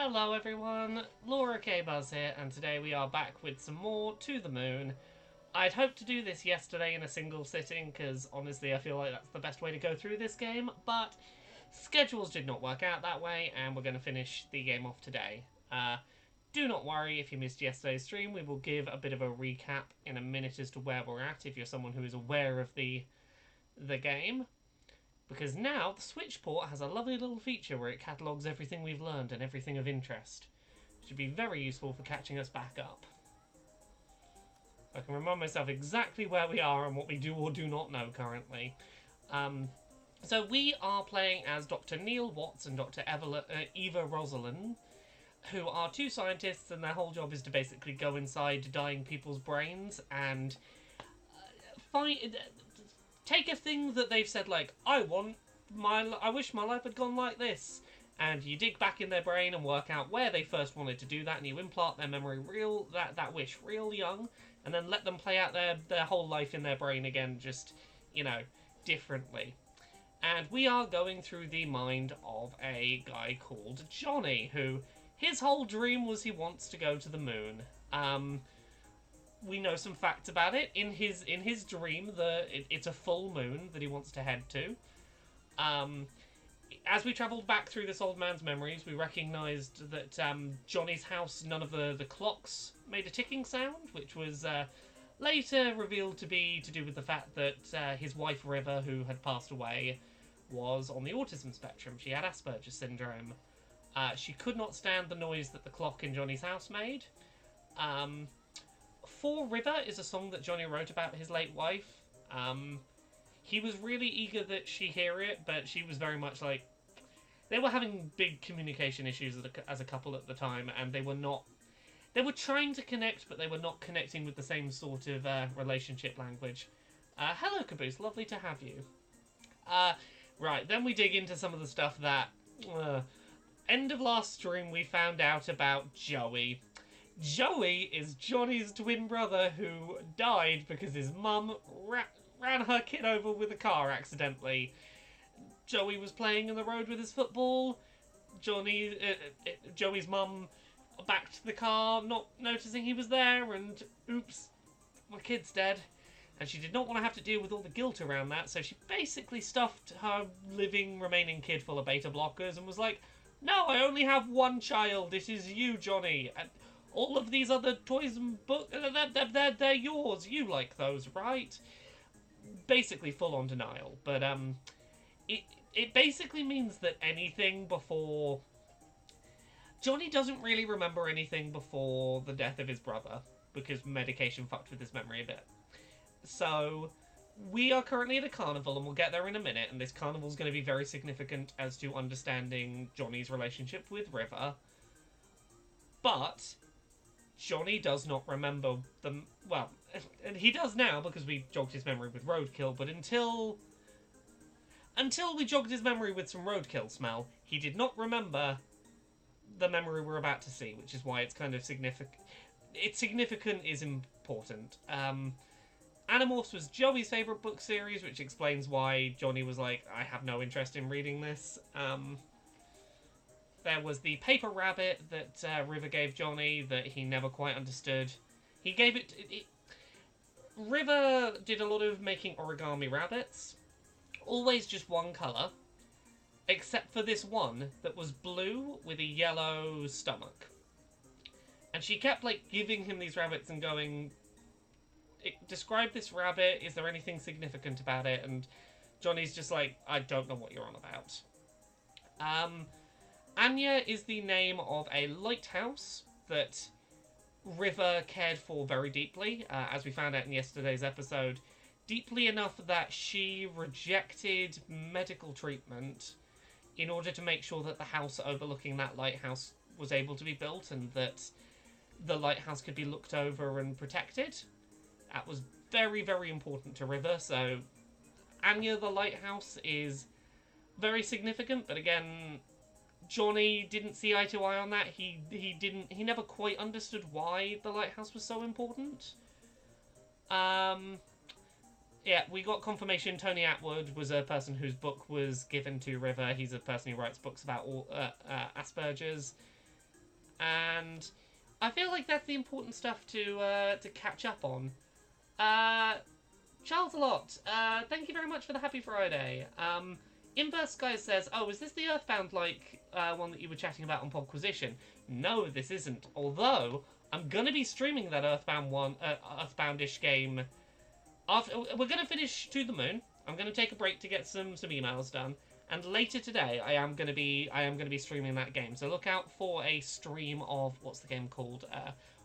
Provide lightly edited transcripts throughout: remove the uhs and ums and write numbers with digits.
Hello everyone, Laura K. Buzz here, and today we are back with some more To the Moon. I'd hoped to do this yesterday in a single sitting, because honestly I feel like that's the best way to go through this game, but schedules did not work out that way, and we're going to finish the game off today. Do not worry if you missed yesterday's stream, we will give a bit of a recap in a minute as to where we're at, if you're someone who is aware of the game. Because now the Switch port has a lovely little feature where it catalogues everything we've learned and everything of interest. Which would be very useful for catching us back up. I can remind myself exactly where we are and what we do or do not know currently. So we are playing as Dr. Neil Watts and Dr. Eva Rosalind, who are two scientists, and their whole job is to basically go inside dying people's brains and take a thing that they've said, like, I wish my life had gone like this, and you dig back in their brain and work out where they first wanted to do that, and you implant their memory that wish real young, and then let them play out their whole life in their brain again, just, differently. And we are going through the mind of a guy called Johnny, who, his whole dream was he wants to go to the moon. We know some facts about it. In his dream, it's a full moon that he wants to head to. As we travelled back through this old man's memories, we recognised that Johnny's house, none of the clocks made a ticking sound, which was later revealed to be to do with the fact that his wife River, who had passed away, was on the autism spectrum. She had Asperger's syndrome. She could not stand the noise that the clock in Johnny's house made. For River is a song that Johnny wrote about his late wife. He was really eager that she hear it, but she was very much like... They were having big communication issues as a couple at the time, and they were not... They were trying to connect, but they were not connecting with the same sort of relationship language. Hello, Caboose. Lovely to have you. Right, then we dig into some of the stuff that... end of last stream, we found out about Joey. Joey is Johnny's twin brother who died because his mum ran her kid over with a car accidentally. Joey was playing in the road with his football. Joey's mum backed the car, not noticing he was there, and oops, my kid's dead. And she did not want to have to deal with all the guilt around that, so she basically stuffed her remaining kid full of beta blockers and was like, no, I only have one child, it is you, Johnny. And all of these other toys and books, they're yours. You like those, right? Basically full-on denial. But it basically means that anything before... Johnny doesn't really remember anything before the death of his brother, because medication fucked with his memory a bit. So, we are currently at a carnival, and we'll get there in a minute, and this carnival is going to be very significant as to understanding Johnny's relationship with River. But... Johnny does not remember them. Well, and he does now because we jogged his memory with roadkill, but until we jogged his memory with some roadkill smell, he did not remember the memory we're about to see, which is why it's kind of significant. It's significant is important. Animorphs was Joey's favourite book series, which explains why Johnny was like, I have no interest in reading this. There was the paper rabbit that River gave Johnny that he never quite understood. He gave it... River did a lot of making origami rabbits. Always just one colour. Except for this one that was blue with a yellow stomach. And she kept, giving him these rabbits and going... Describe this rabbit, is there anything significant about it? And Johnny's just like, I don't know what you're on about. Anya is the name of a lighthouse that River cared for very deeply, as we found out in yesterday's episode. Deeply enough that she rejected medical treatment in order to make sure that the house overlooking that lighthouse was able to be built and that the lighthouse could be looked over and protected. That was very, very important to River, so Anya the lighthouse is very significant, but again... Johnny didn't see eye to eye on that. He never quite understood why the lighthouse was so important. Yeah, we got confirmation Tony Atwood was a person whose book was given to River. He's a person who writes books about all, Asperger's. and I feel like that's the important stuff to catch up on. Charles a lot. Thank you very much for the Happy Friday. Inverse Sky says, "Oh, is this the Earthbound one that you were chatting about on Podquisition?" No, this isn't. Although I'm gonna be streaming that Earthbound-ish game. We're gonna finish To the Moon. I'm gonna take a break to get some emails done, and later today I am gonna be streaming that game. So look out for a stream of what's the game called?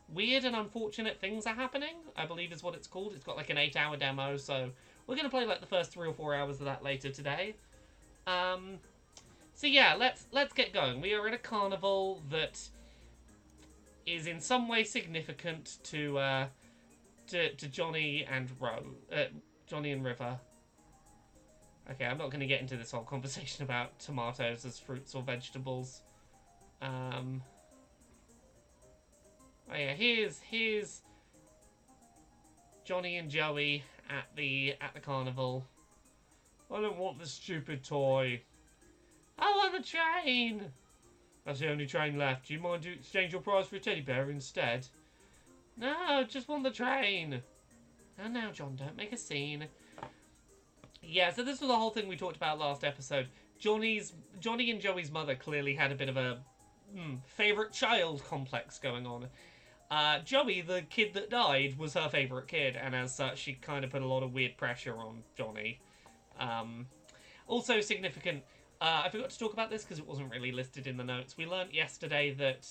Weird and Unfortunate Things Are Happening, I believe is what it's called. It's got like an 8-hour demo, so we're gonna play like the first 3 or 4 hours of that later today. So yeah, let's get going. We are in a carnival that is in some way significant to Johnny and Johnny and River. Okay, I'm not going to get into this whole conversation about tomatoes as fruits or vegetables. Oh yeah, here's Johnny and Joey at the carnival. I don't want the stupid toy. I want the train. That's the only train left. Do you mind to exchange your prize for a teddy bear instead? No, just want the train. Oh, now, John, don't make a scene. Yeah, so this was the whole thing we talked about last episode. Johnny and Joey's mother clearly had a bit of a favourite child complex going on. Joey, the kid that died, was her favourite kid, and as such, she kind of put a lot of weird pressure on Johnny. Also significant, I forgot to talk about this because it wasn't really listed in the notes. We learnt yesterday that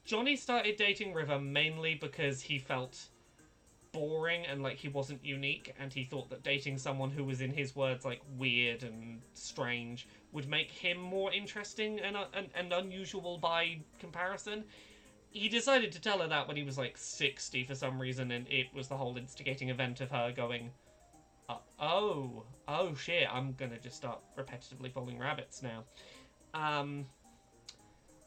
Johnny started dating River mainly because he felt boring and like he wasn't unique, and he thought that dating someone who was, in his words, like weird and strange would make him more interesting and unusual by comparison. He decided to tell her that when he was like 60 for some reason, and it was the whole instigating event of her going, oh shit, I'm gonna just start repetitively following rabbits now.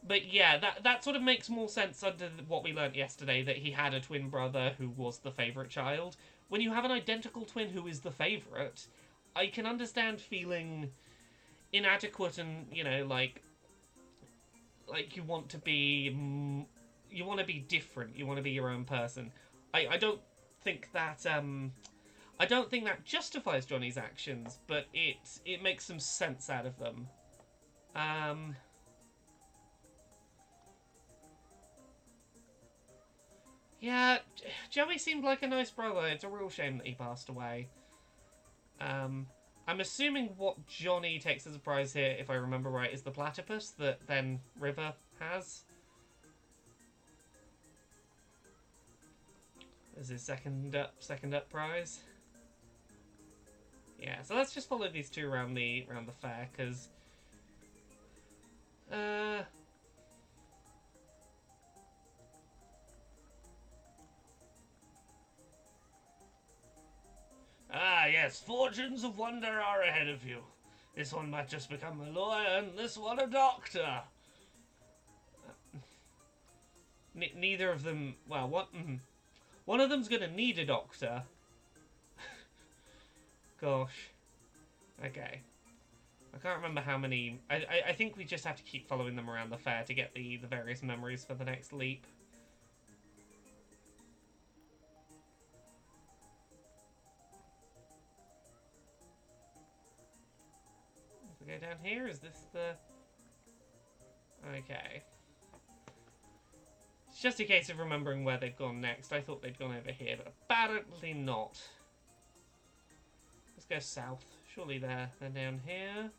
But yeah, that sort of makes more sense under what we learnt yesterday, that he had a twin brother who was the favourite child. When you have an identical twin who is the favourite, I can understand feeling inadequate and, you know, like you want to be different, you want to be your own person. I don't think that justifies Johnny's actions, but it makes some sense out of them. Yeah, Joey seemed like a nice brother. It's a real shame that he passed away. I'm assuming what Johnny takes as a prize here, if I remember right, is the platypus that then River has. As his second up prize. Yeah, so let's just follow these two around the fair, because yes, fortunes of wonder are ahead of you. This one might just become a lawyer, and this one a doctor. Neither of them... Well, one of them's gonna need a doctor. Gosh. Okay. I can't remember how many... I think we just have to keep following them around the fair to get the various memories for the next leap. If we go down here, is this the... Okay. It's just a case of remembering where they've gone next. I thought they'd gone over here, but apparently not. Let's go south. Surely they're down here.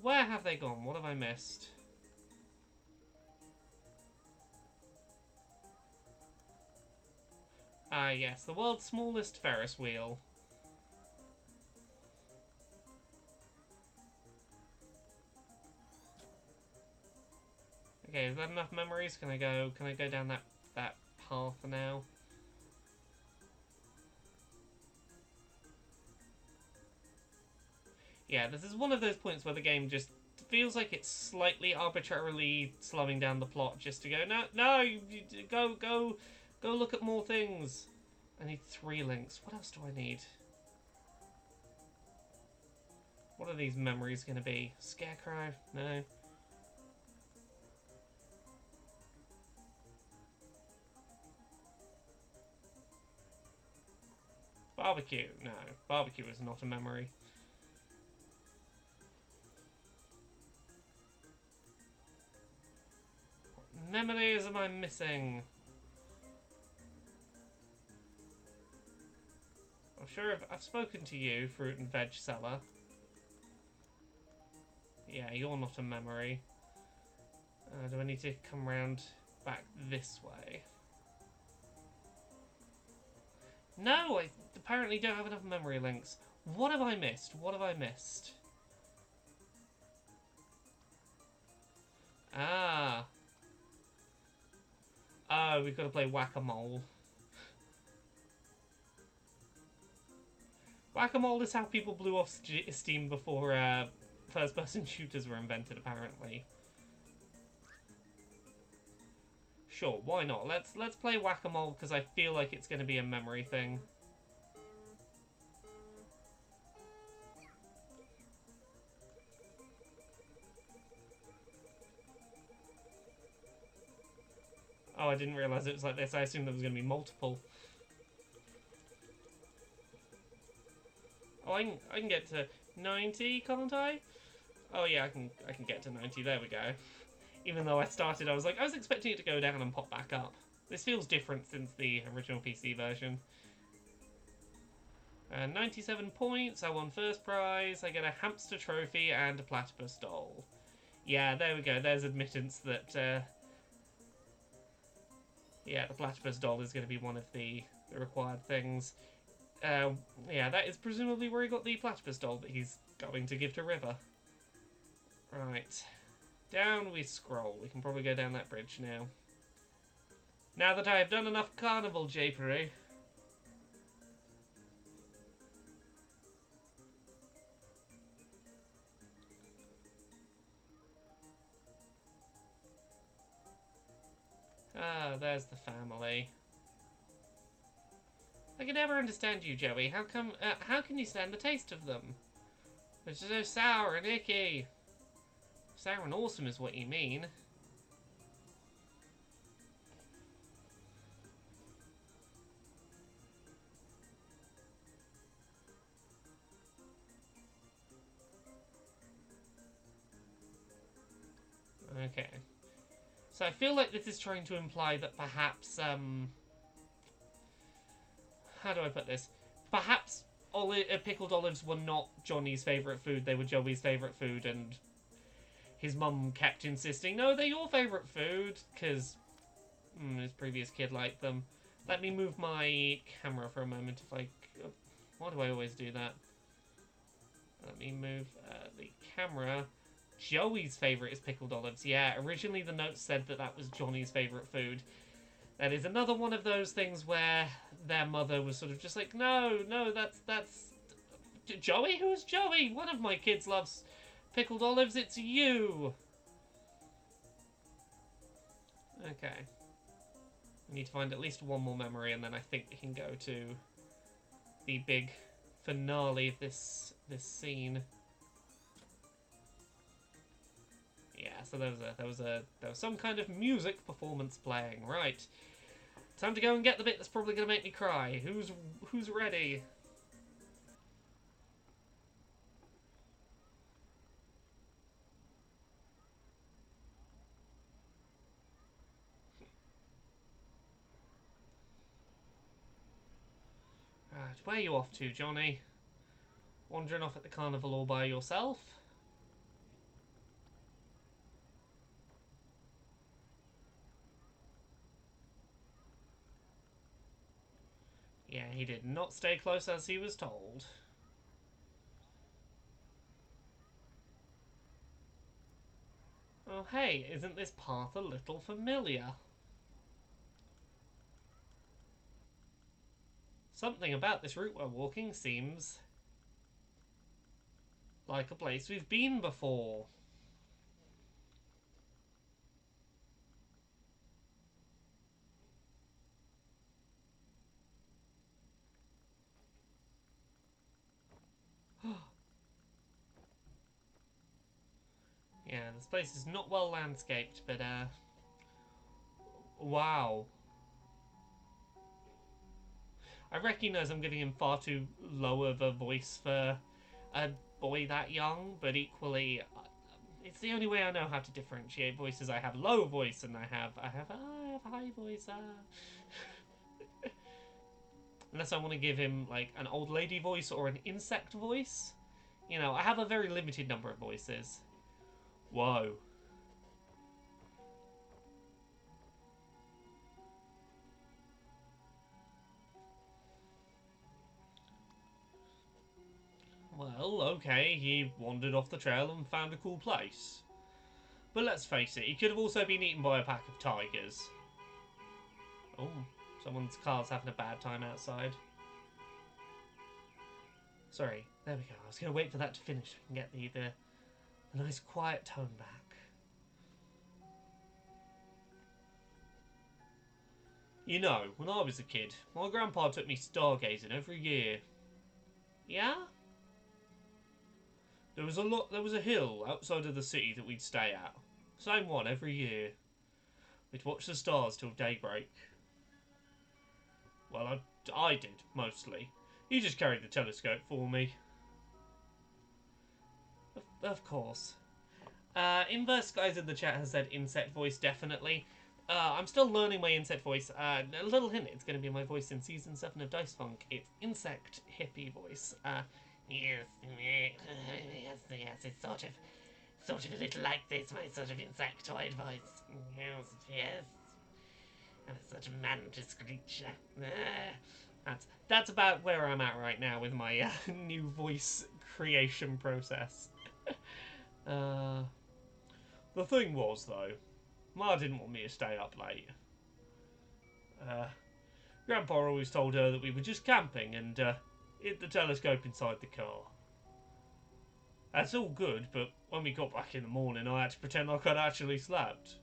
Where have they gone? What have I missed? Ah, yes, the world's smallest Ferris wheel. Okay, is that enough memories? Can I go down that path now? Yeah, this is one of those points where the game just feels like it's slightly arbitrarily slowing down the plot just to go, no, you go look at more things. I need 3 links. What else do I need? What are these memories going to be? Scarecrow? No. Barbecue? No. Barbecue is not a memory. What memories am I missing? I'm sure I've spoken to you, fruit and veg seller. Yeah, you're not a memory. Do I need to come round back this way? No, I apparently don't have enough memory links. What have I missed? What have I missed? Ah. Oh, we've got to play Whack-A-Mole. Whack-A-Mole is how people blew off Steam before first-person shooters were invented, apparently. Sure, why not? Let's play Whack-A-Mole because I feel like it's going to be a memory thing. Oh, I didn't realise it was like this. I assumed there was going to be multiple. Oh, I can get to 90, can't I? Oh yeah, I can get to 90. There we go. Even though I was expecting it to go down and pop back up. This feels different since the original PC version. 97 points, I won first prize, I get a hamster trophy and a platypus doll. Yeah, there we go, there's admittance that, yeah, the platypus doll is going to be one of the required things. Yeah, that is presumably where he got the platypus doll that he's going to give to River. Right. Down we scroll. We can probably go down that bridge now. Now that I have done enough carnival japery. Ah, there's the family. I can never understand you, Joey. How can you stand the taste of them? They're so sour and icky. Sour and awesome is what you mean. Okay. So I feel like this is trying to imply that perhaps, how do I put this? Perhaps pickled olives were not Johnny's favourite food, they were Joey's favourite food, and his mum kept insisting, no, they're your favourite food, because his previous kid liked them. Let me move my camera for a moment if I... Why do I always do that? Let me move the camera. Joey's favourite is pickled olives. Yeah, originally the notes said that that was Johnny's favourite food. That is another one of those things where their mother was sort of just like, no, that's... Joey? Who's Joey? One of my kids loves pickled olives, it's you! Okay. We need to find at least one more memory, and then I think we can go to the big finale of this scene. Yeah, so there was some kind of music performance playing. Right. Time to go and get the bit that's probably going to make me cry. Who's ready? Right, where are you off to, Johnny? Wandering off at the carnival all by yourself? Yeah, he did not stay close as he was told. Oh hey, isn't this path a little familiar? Something about this route we're walking seems like a place we've been before. Yeah, this place is not well landscaped, but, wow. I recognise I'm giving him far too low of a voice for a boy that young, but equally, it's the only way I know how to differentiate voices. I have low voice and I have high voice. Unless I want to give him like an old lady voice or an insect voice. You know, I have a very limited number of voices. Whoa. Well, okay, he wandered off the trail and found a cool place. But let's face it, he could have also been eaten by a pack of tigers. Oh, someone's car's having a bad time outside. Sorry, there we go. I was going to wait for that to finish so we can get the nice quiet tone back. You know, when I was a kid, my grandpa took me stargazing every year. Yeah? There was a hill outside of the city that we'd stay at. Same one every year. We'd watch the stars till daybreak. Well, I did, mostly. He just carried the telescope for me. Of course. Inverse Guys in the chat has said insect voice, definitely. I'm still learning my insect voice. A little hint, it's going to be my voice in Season 7 of Dice Funk. It's insect hippie voice. Yes, it's sort of a little like this, my sort of insectoid voice. Yes. And a sort of mantis creature. That's about where I'm at right now with my new voice creation process. The thing was, though, Ma didn't want me to stay up late. Grandpa always told her that we were just camping and hid the telescope inside the car. That's all good, but when we got back in the morning, I had to pretend like I'd actually slept.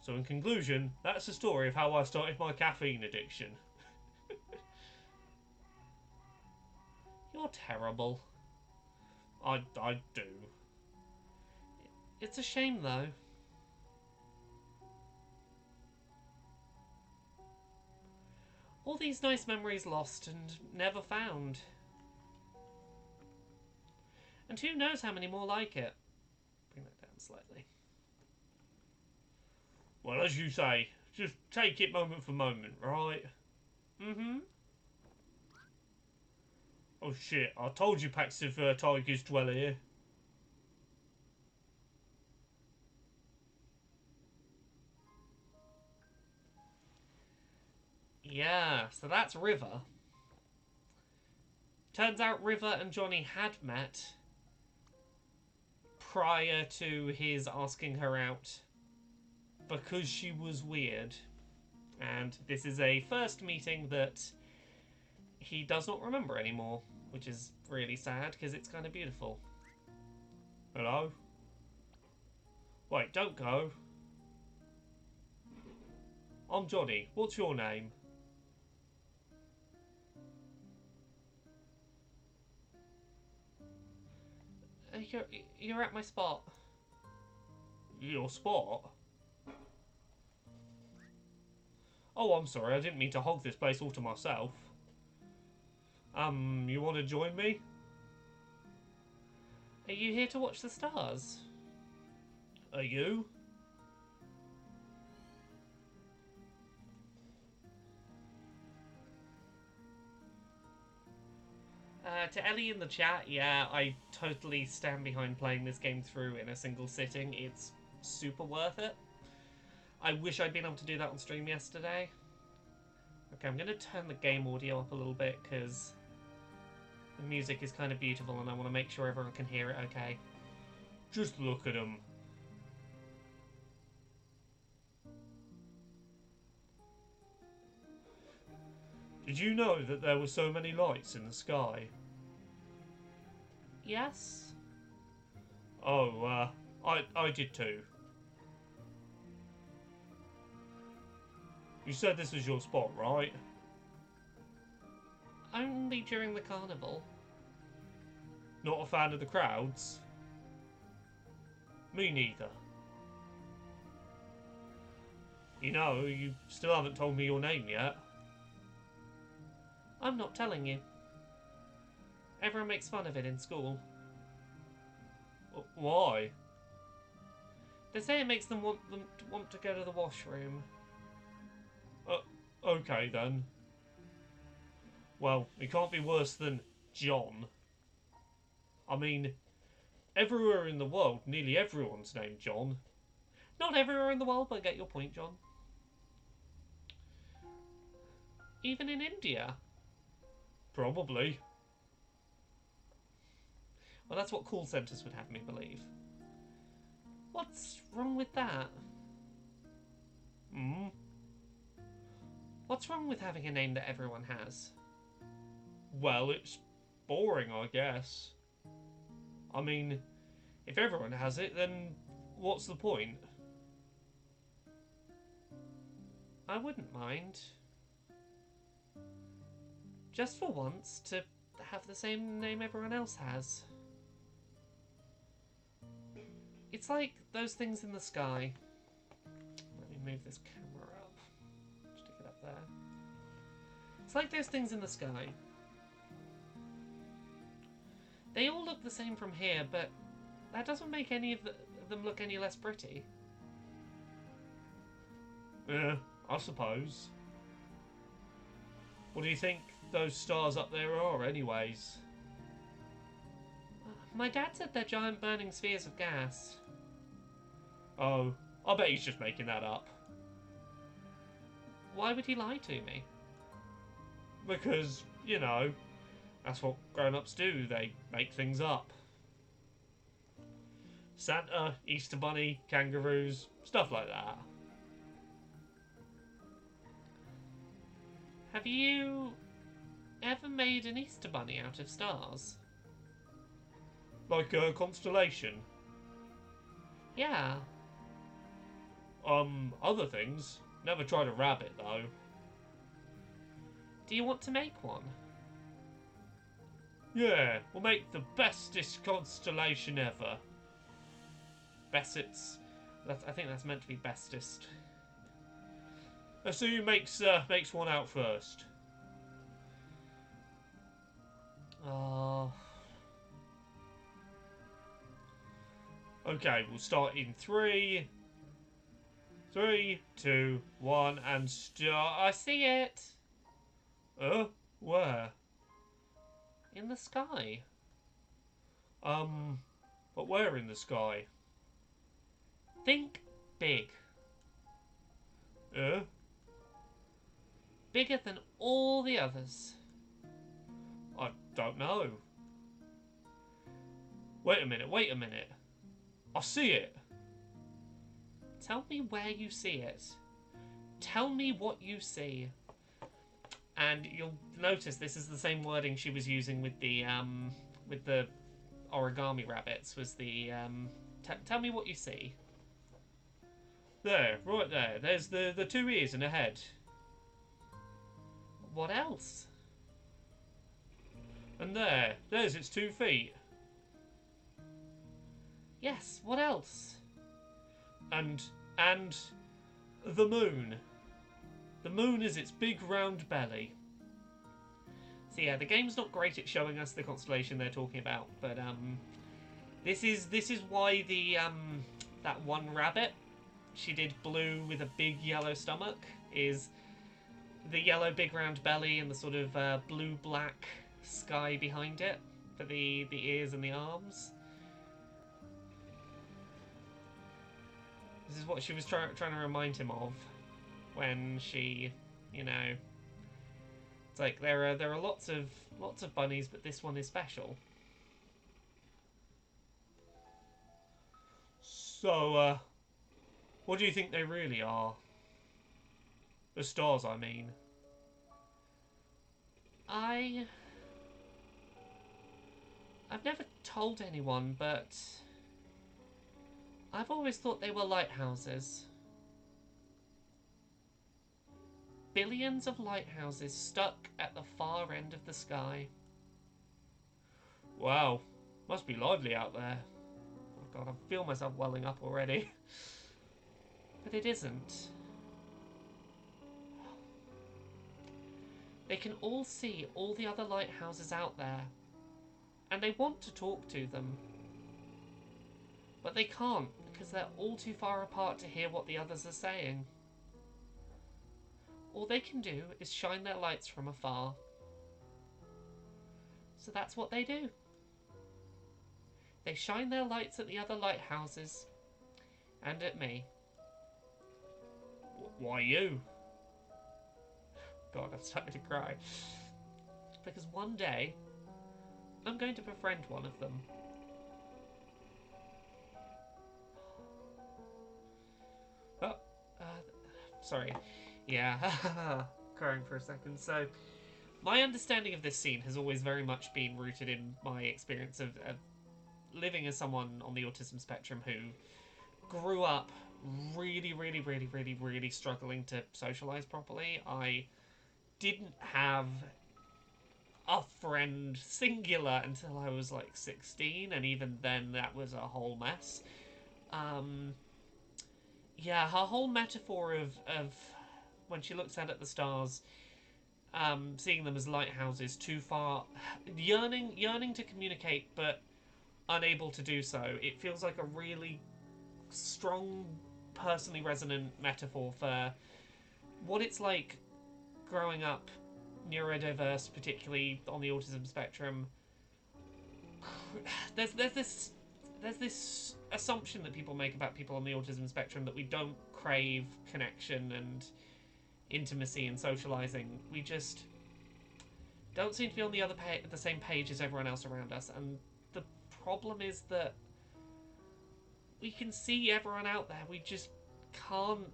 So in conclusion, that's the story of how I started my caffeine addiction. You're terrible. I do. It's a shame, though. All these nice memories lost and never found. And who knows how many more like it. Bring that down slightly. Well, as you say, just take it moment for moment, right? Mm-hmm. Oh shit, I told you packs of tigers dwell here. Yeah, so that's River. Turns out River and Johnny had met prior to his asking her out because she was weird. And this is a first meeting that he does not remember anymore, which is really sad because it's kind of beautiful. Hello? Wait, don't go. I'm Johnny. What's your name? You're at my spot. Your spot? Oh, I'm sorry. I didn't mean to hog this place all to myself. You want to join me? Are you here to watch the stars? Are you? To Ellie in the chat, yeah, I totally stand behind playing this game through in a single sitting. It's super worth it. I wish I'd been able to do that on stream yesterday. Okay, I'm going to turn the game audio up a little bit because the music is kind of beautiful and I want to make sure everyone can hear it okay. Just look at them. Did you know that there were so many lights in the sky? Yes. Oh, I did too. You said this was your spot, right? Only during the carnival. Not a fan of the crowds? Me neither. You know, you still haven't told me your name yet. I'm not telling you. Everyone makes fun of it in school. Why? They say it makes them want to go to the washroom. Okay then. Well, it can't be worse than John. I mean, everywhere in the world, nearly everyone's named John. Not everywhere in the world, but I get your point, John. Even in India. Probably. Well, that's what call centres would have me believe. What's wrong with that? Hmm? What's wrong with having a name that everyone has? Well, it's boring, I guess. I mean, if everyone has it, then what's the point? I wouldn't mind. Just for once, to have the same name everyone else has. It's like those things in the sky. Let me move this camera up. Stick it up there. It's like those things in the sky. They all look the same from here, but that doesn't make any of them look any less pretty. Yeah, I suppose. What do you think those stars up there are, anyways? My dad said they're giant burning spheres of gas. Oh, I bet he's just making that up. Why would he lie to me? Because, you know, that's what grown-ups do. They make things up. Santa, Easter Bunny, kangaroos, stuff like that. Have you ever made an Easter Bunny out of stars? Like a constellation? Yeah. Other things. Never tried a rabbit, though. Do you want to make one? Yeah, we'll make the bestest constellation ever. Bestest. I think that's meant to be bestest. Let's see who makes one out first. Oh. Okay, we'll start in 3, 2, 1, and start. I see it. Where? In the sky. But where in the sky? Think big. Bigger than all the others. I don't know. Wait a minute. I see it. Tell me where you see it. Tell me what you see. And you'll notice this is the same wording she was using with the origami rabbits. Was the tell me what you see. There, right there. There's the 2 ears and a head. What else? And there's its 2 feet. Yes, what else? And the moon. The moon is its big round belly. So yeah, the game's not great at showing us the constellation they're talking about, but this is why the that one rabbit, she did blue with a big yellow stomach, is the yellow big round belly and the sort of blue-black sky behind it for the ears and the arms. This is what she was trying to remind him of when she, you know, it's like there are lots of bunnies, but this one is special. So, what do you think they really are? The stars, I mean. I've never told anyone, but I've always thought they were lighthouses. Billions of lighthouses stuck at the far end of the sky. Wow, must be lively out there. God, I feel myself welling up already. But it isn't. They can all see all the other lighthouses out there, and they want to talk to them. But they can't, because they're all too far apart to hear what the others are saying. All they can do is shine their lights from afar. So that's what they do. They shine their lights at the other lighthouses, and at me. Why you? God, I'm starting to cry. Because one day, I'm going to befriend one of them. Oh, sorry. Yeah, crying for a second. So, my understanding of this scene has always very much been rooted in my experience of living as someone on the autism spectrum who grew up really struggling to socialize properly. I didn't have a friend singular until I was like 16, and even then that was a whole mess. Yeah, her whole metaphor of when she looks out at the stars, seeing them as lighthouses too far, yearning to communicate but unable to do so. It feels like a really strong, personally resonant metaphor for what it's like growing up neurodiverse, particularly on the autism spectrum. There's this assumption that people make about people on the autism spectrum that we don't crave connection and intimacy and socializing. We just don't seem to be on the same page as everyone else around us, and the problem is that we can see everyone out there, we just can't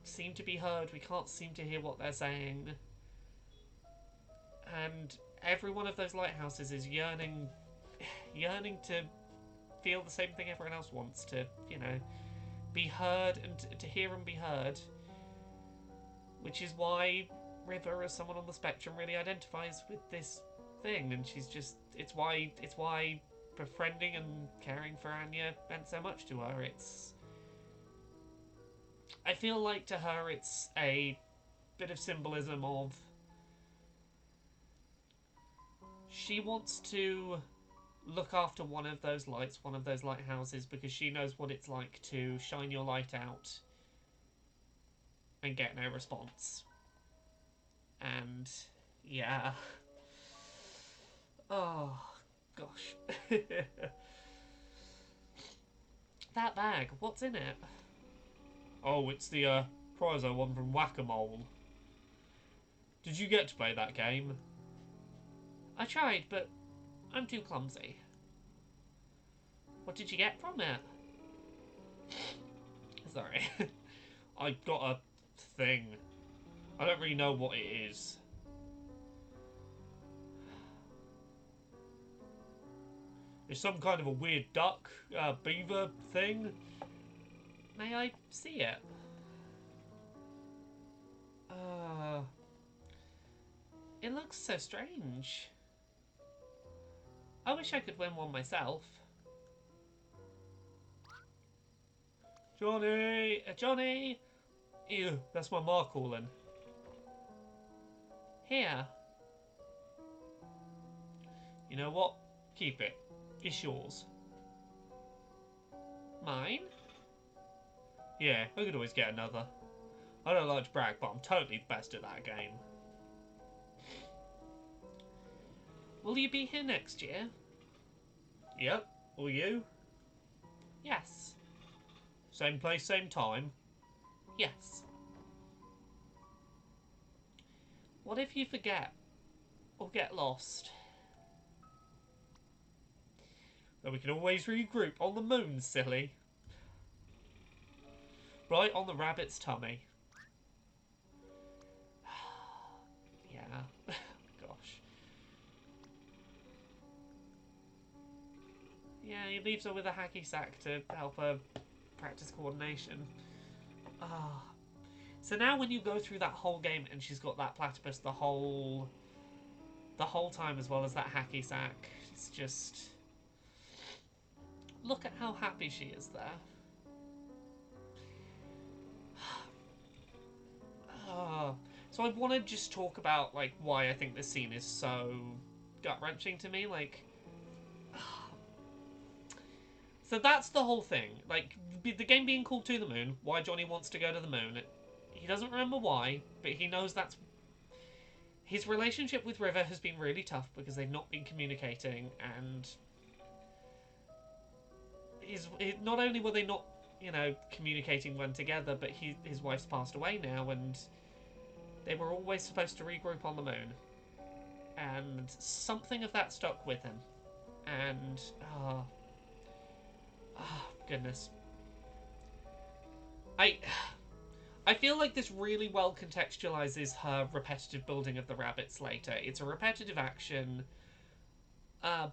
seem to be heard, we can't seem to hear what they're saying. And every one of those lighthouses is yearning to feel the same thing everyone else wants, to, you know, be heard and to hear and be heard. Which is why River, as someone on the spectrum, really identifies with this thing, and it's why befriending and caring for Anya meant so much to her. I feel like to her it's a bit of symbolism of she wants to look after one of those lights, one of those lighthouses, because she knows what it's like to shine your light out and get no response. And yeah. Oh gosh. That bag, what's in it? Oh, it's the prize I won from Whack-A-Mole. Did you get to play that game? I tried, but I'm too clumsy. What did you get from it? Sorry. I got a thing. I don't really know what it is. It's some kind of a weird duck, beaver thing. May I see it? It looks so strange. I wish I could win one myself. Johnny! Johnny! Ew, that's my ma calling. Here. You know what? Keep it. It's yours. Mine? Yeah, I could always get another. I don't like to brag, but I'm totally the best at that game. Will you be here next year? Yep. Will you? Yes. Same place, same time? Yes. What if you forget? Or get lost? Then we can always regroup on the moon, silly. Right on the rabbit's tummy. Yeah. Gosh. Yeah, he leaves her with a hacky sack to help her practice coordination. Ah. So now when you go through that whole game and she's got that platypus the whole time, as well as that hacky sack, it's just... look at how happy she is there. So I want to just talk about, like, why I think this scene is so gut-wrenching to me. Like, so that's the whole thing. Like, the game being called To the Moon, why Johnny wants to go to the moon. He doesn't remember why, but he knows that's... His relationship with River has been really tough because they've not been communicating, and... not only were they not, you know, communicating when together, but his wife's passed away now, and they were always supposed to regroup on the moon. And something of that stuck with him. And, goodness. I feel like this really well contextualizes her repetitive building of the rabbits later. It's a repetitive action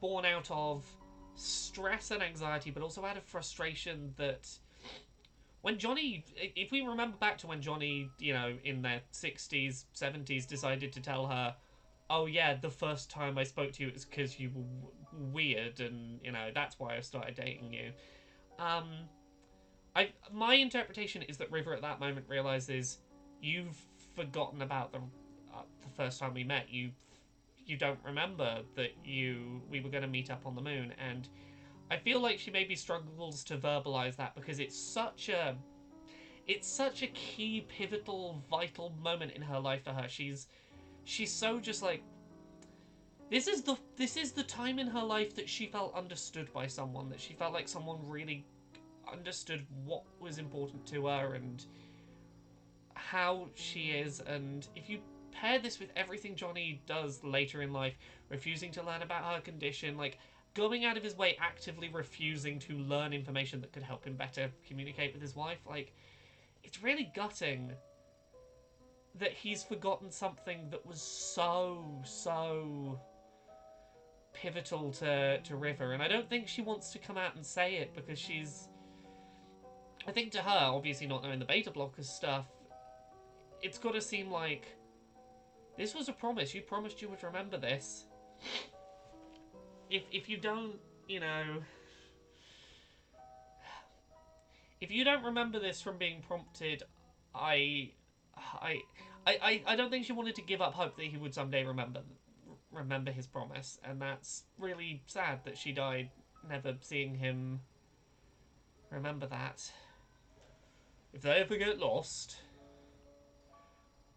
born out of stress and anxiety, but also out of frustration that when Johnny, if we remember back to when Johnny, you know, in their 60s, 70s, decided to tell her, oh yeah, the first time I spoke to you it was because you were weird, and, you know, that's why I started dating you. My interpretation is that River at that moment realizes you've forgotten about the first time we met. You don't remember that we were going to meet up on the moon, and I feel like she maybe struggles to verbalize that because it's such a key, pivotal, vital moment in her life for her. She's so just like, this is the time in her life that she felt understood by someone, that she felt like someone really understood what was important to her and how she is. And if you pair this with everything Johnny does later in life, refusing to learn about her condition, like going out of his way actively refusing to learn information that could help him better communicate with his wife, like, it's really gutting that he's forgotten something that was so pivotal to River. And I don't think she wants to come out and say it because I think to her, obviously not knowing the beta blockers stuff, it's got to seem like this was a promise. You promised you would remember this. If you don't, you know, if you don't remember this from being prompted, I don't think she wanted to give up hope that he would someday remember his promise, and that's really sad that she died never seeing him remember that. If they ever get lost...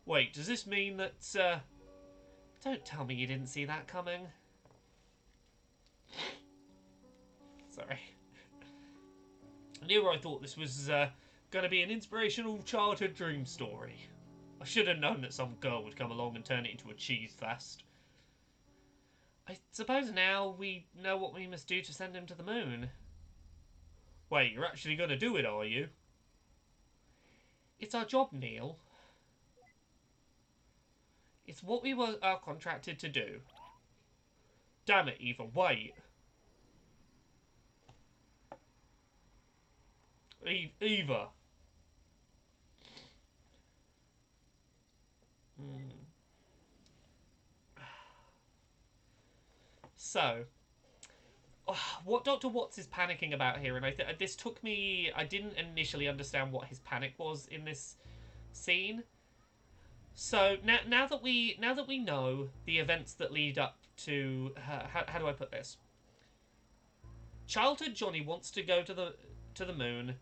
Wait, does this mean that, Don't tell me you didn't see that coming. Sorry. I knew I thought this was, going to be an inspirational childhood dream story. I should have known that some girl would come along and turn it into a cheese fest. I suppose now we know what we must do to send him to the moon. Wait, you're actually going to do it, are you? It's our job, Neil. It's what we are contracted to do. Damn it, Eva, wait. Eva. So, what Dr. Watts is panicking about here, and this took me... I didn't initially understand what his panic was in this scene. So now that we know the events that lead up to how do I put this? Childhood Johnny wants to go to the moon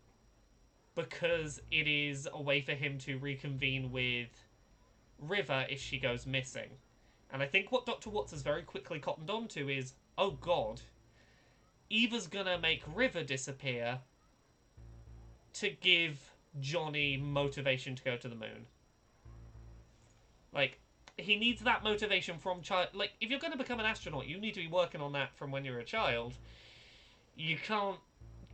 because it is a way for him to reconvene with River if she goes missing. And I think what Dr. Watts has very quickly cottoned on to is, oh god, Eva's gonna make River disappear to give Johnny motivation to go to the moon. Like, he needs that motivation from child. Like, if you're going to become an astronaut, you need to be working on that from when you're a child. You can't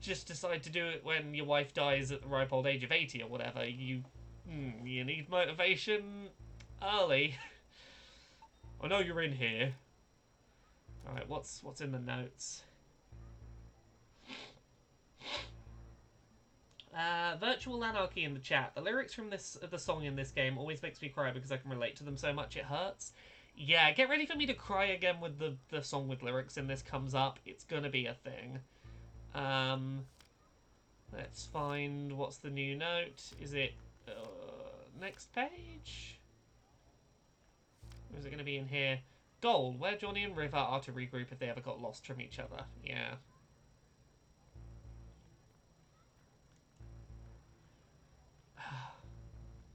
just decide to do it when your wife dies at the ripe old age of 80 or whatever. You need motivation early. I know you're in here. Alright, what's in the notes? Virtual Anarchy in the chat. The lyrics from the song in this game always makes me cry because I can relate to them so much it hurts. Yeah, get ready for me to cry again with the song with lyrics in this comes up. It's gonna be a thing. Let's find what's the new note. Is it next page? Or is it going to be in here? Goal, where Johnny and River are to regroup if they ever got lost from each other. Yeah.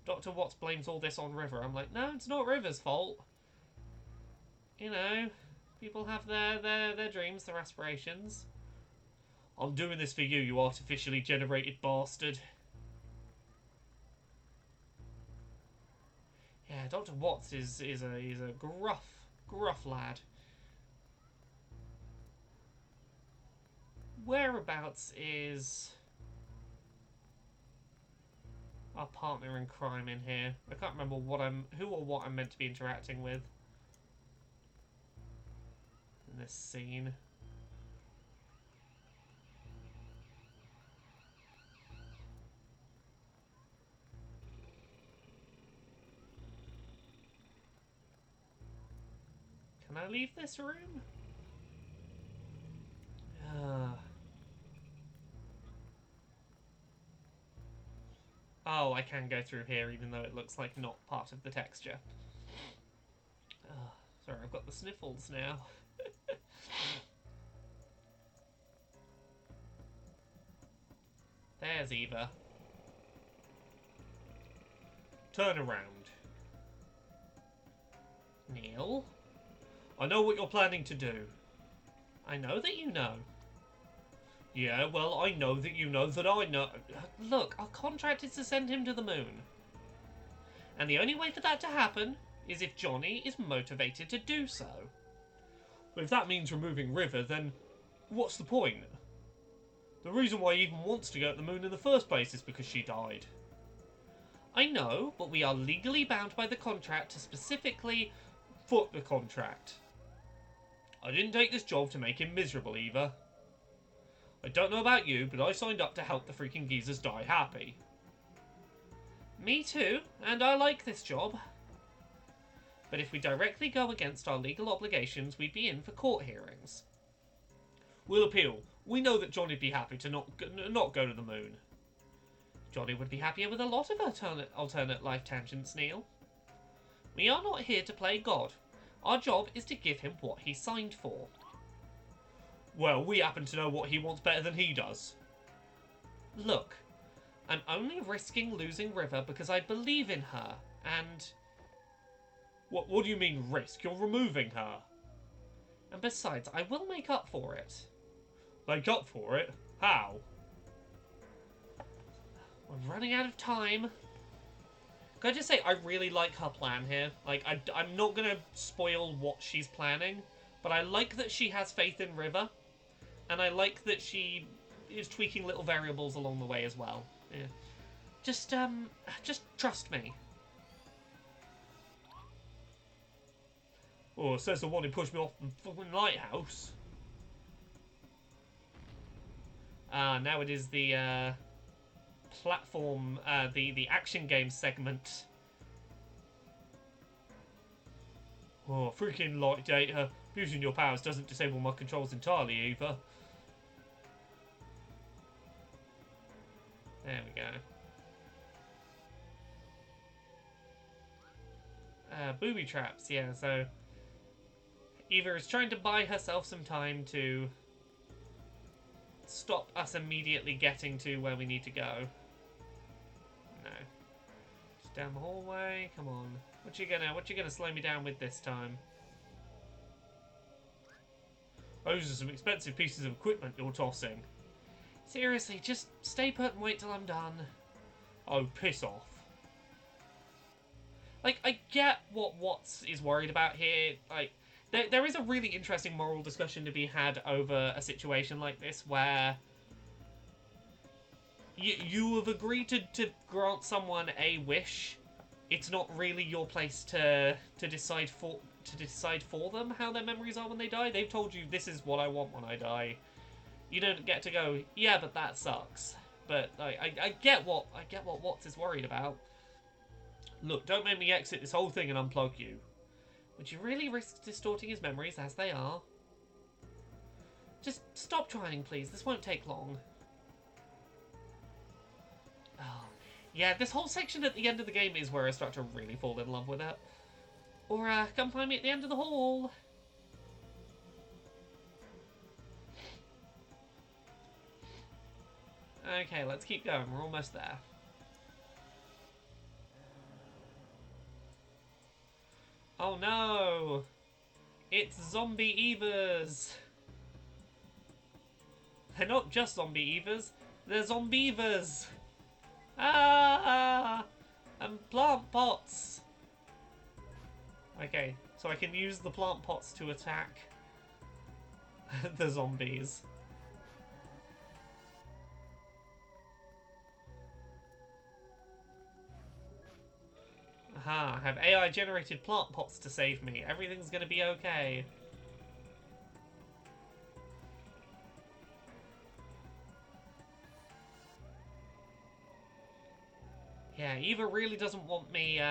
Dr. Watts blames all this on River. I'm like, no, it's not River's fault. You know, people have their dreams, their aspirations. I'm doing this for you, you artificially generated bastard. Yeah, Dr. Watts is a gruff lad. Whereabouts is our partner in crime in here? I can't remember who or what I'm meant to be interacting with in this scene. Can I leave this room? Oh, I can go through here even though it looks like not part of the texture. Sorry, I've got the sniffles now. There's Eva. Turn around. Neil? I know what you're planning to do. I know that you know. Yeah, well, I know that you know that I know. Look, our contract is to send him to the moon. And the only way for that to happen is if Johnny is motivated to do so. But if that means removing River, then what's the point? The reason why he even wants to go to the moon in the first place is because she died. I know, but we are legally bound by the contract to specifically foot the contract. I didn't take this job to make him miserable, Eva. I don't know about you, but I signed up to help the freaking geezers die happy. Me too, and I like this job. But if we directly go against our legal obligations, we'd be in for court hearings. We'll appeal. We know that Johnny'd be happy to not go to the moon. Johnny would be happier with a lot of alternate life tangents, Neil. We are not here to play God. Our job is to give him what he signed for. Well, we happen to know what he wants better than he does. Look, I'm only risking losing River because I believe in her, and... What do you mean risk? You're removing her. And besides, I will make up for it. Make up for it? How? We're running out of time. Can I just say, I really like her plan here. Like, I'm not going to spoil what she's planning, but I like that she has faith in River, and I like that she is tweaking little variables along the way as well. Yeah. Just trust me. Oh, says the one who pushed me off the fucking lighthouse. Now it is the, platform, the action game segment. Oh, freaking light data. Using your powers doesn't disable my controls entirely, Eva. There we go. Booby traps, yeah, so... Eva is trying to buy herself some time to stop us immediately getting to where we need to go. No. Just down the hallway, come on. What you gonna slow me down with this time? Those are some expensive pieces of equipment you're tossing. Seriously, just stay put and wait till I'm done. Oh, piss off. Like, I get what Watts is worried about here. Like, there is a really interesting moral discussion to be had over a situation like this where you have agreed to grant someone a wish. It's not really your place to decide for them how their memories are when they die. They've told you, this is what I want when I die. You don't get to go, yeah, but that sucks. But I get what Watts is worried about. Look, don't make me exit this whole thing and unplug you. Would you really risk distorting his memories as they are? Just stop trying, please. This won't take long. Oh. Yeah, this whole section at the end of the game is where I start to really fall in love with it. Or, come find me at the end of the hall. Okay, let's keep going. We're almost there. Oh no! It's zombie Evas! They're not just zombie Evas, they're zombievas! Ah! And plant pots! Okay, so I can use the plant pots to attack the zombies. Aha, I have AI generated plant pots to save me. Everything's gonna be okay. Yeah, Eva really doesn't want me,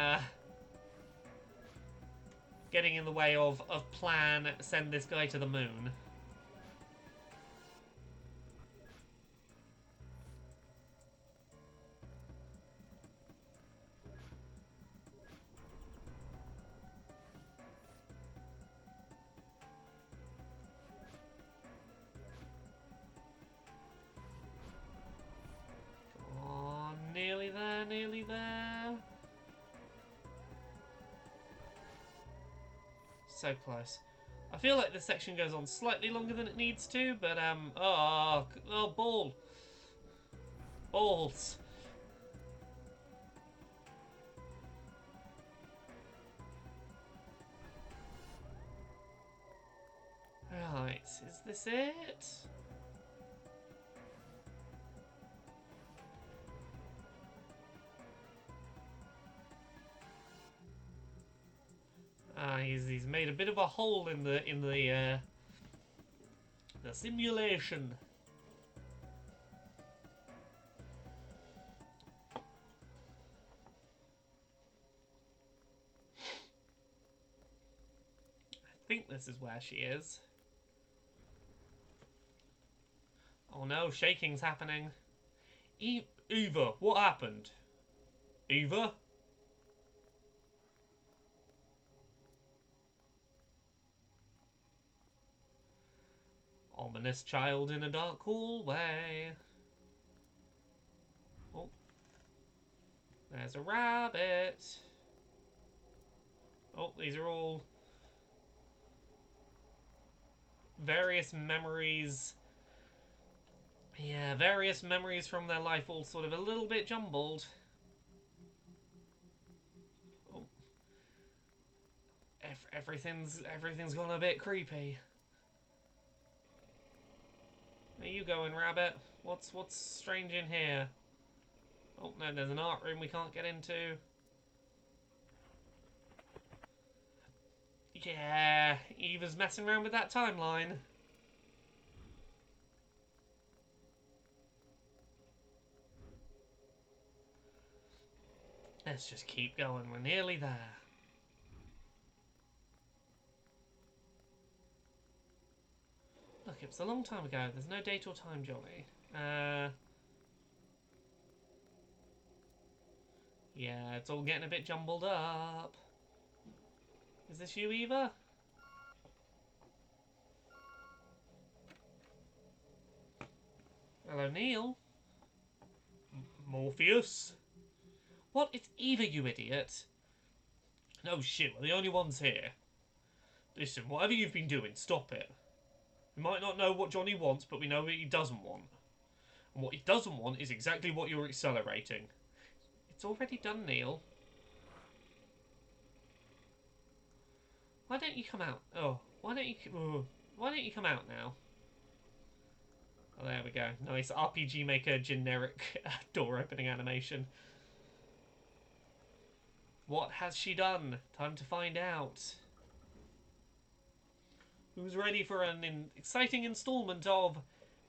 getting in the way of plan send this guy to the moon. Oh, nearly there, nearly there. So close. I feel like this section goes on slightly longer than it needs to, but, oh, ball. Balls. Right, is this it? He's made a bit of a hole in the simulation. I think this is where she is. Oh no, shaking's happening. Eva, what happened? Eva? Ominous child in a dark hallway. Oh. There's a rabbit. Oh, these are all various memories. Yeah, various memories from their life, all sort of a little bit jumbled. Oh. Everything's gone a bit creepy. Where you going, rabbit? What's strange in here? Oh no, there's an art room we can't get into. Yeah, Eva's messing around with that timeline. Let's just keep going, we're nearly there. Look, it was a long time ago. There's no date or time, Johnny. Yeah, it's all getting a bit jumbled up. Is this you, Eva? Hello, Neil. Morpheus? What? It's Eva, you idiot. No shit, we're the only ones here. Listen, whatever you've been doing, stop it. We might not know what Johnny wants, but we know what he doesn't want. And what he doesn't want is exactly what you're accelerating. It's already done, Neil. Why don't you come out? Oh, why don't you come out now? Oh, there we go. Nice RPG Maker generic door opening animation. What has she done? Time to find out. Who's ready for an exciting installment of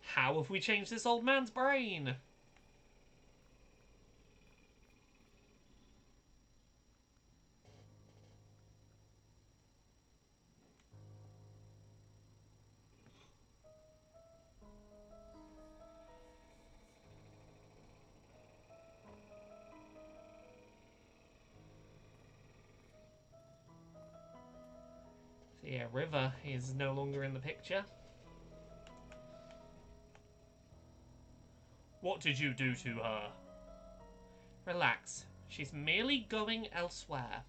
How Have We Changed This Old Man's Brain? Yeah, River is no longer in the picture. What did you do to her? Relax. She's merely going elsewhere.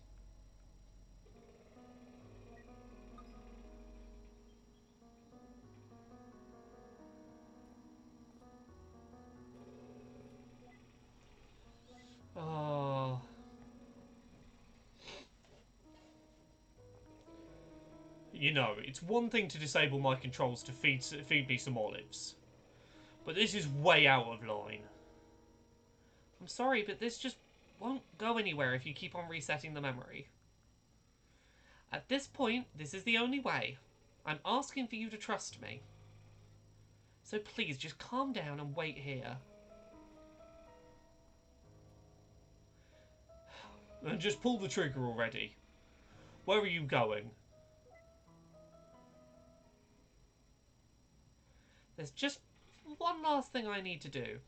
Oh. You know, it's one thing to disable my controls to feed me some olives. But this is way out of line. I'm sorry, but this just won't go anywhere if you keep on resetting the memory. At this point, this is the only way. I'm asking for you to trust me. So please, just calm down and wait here. And just pull the trigger already. Where are you going? There's just one last thing I need to do.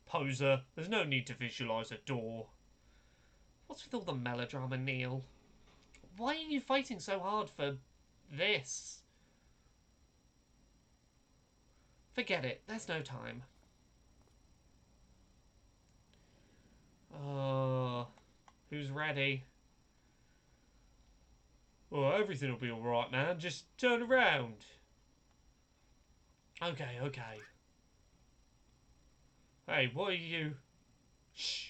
Poser, there's no need to visualise a door. What's with all the melodrama, Neil? Why are you fighting so hard for this? Forget it, there's no time. Who's ready? Well, everything will be alright, man. Just turn around. Okay, okay. Hey, what are you... Shh.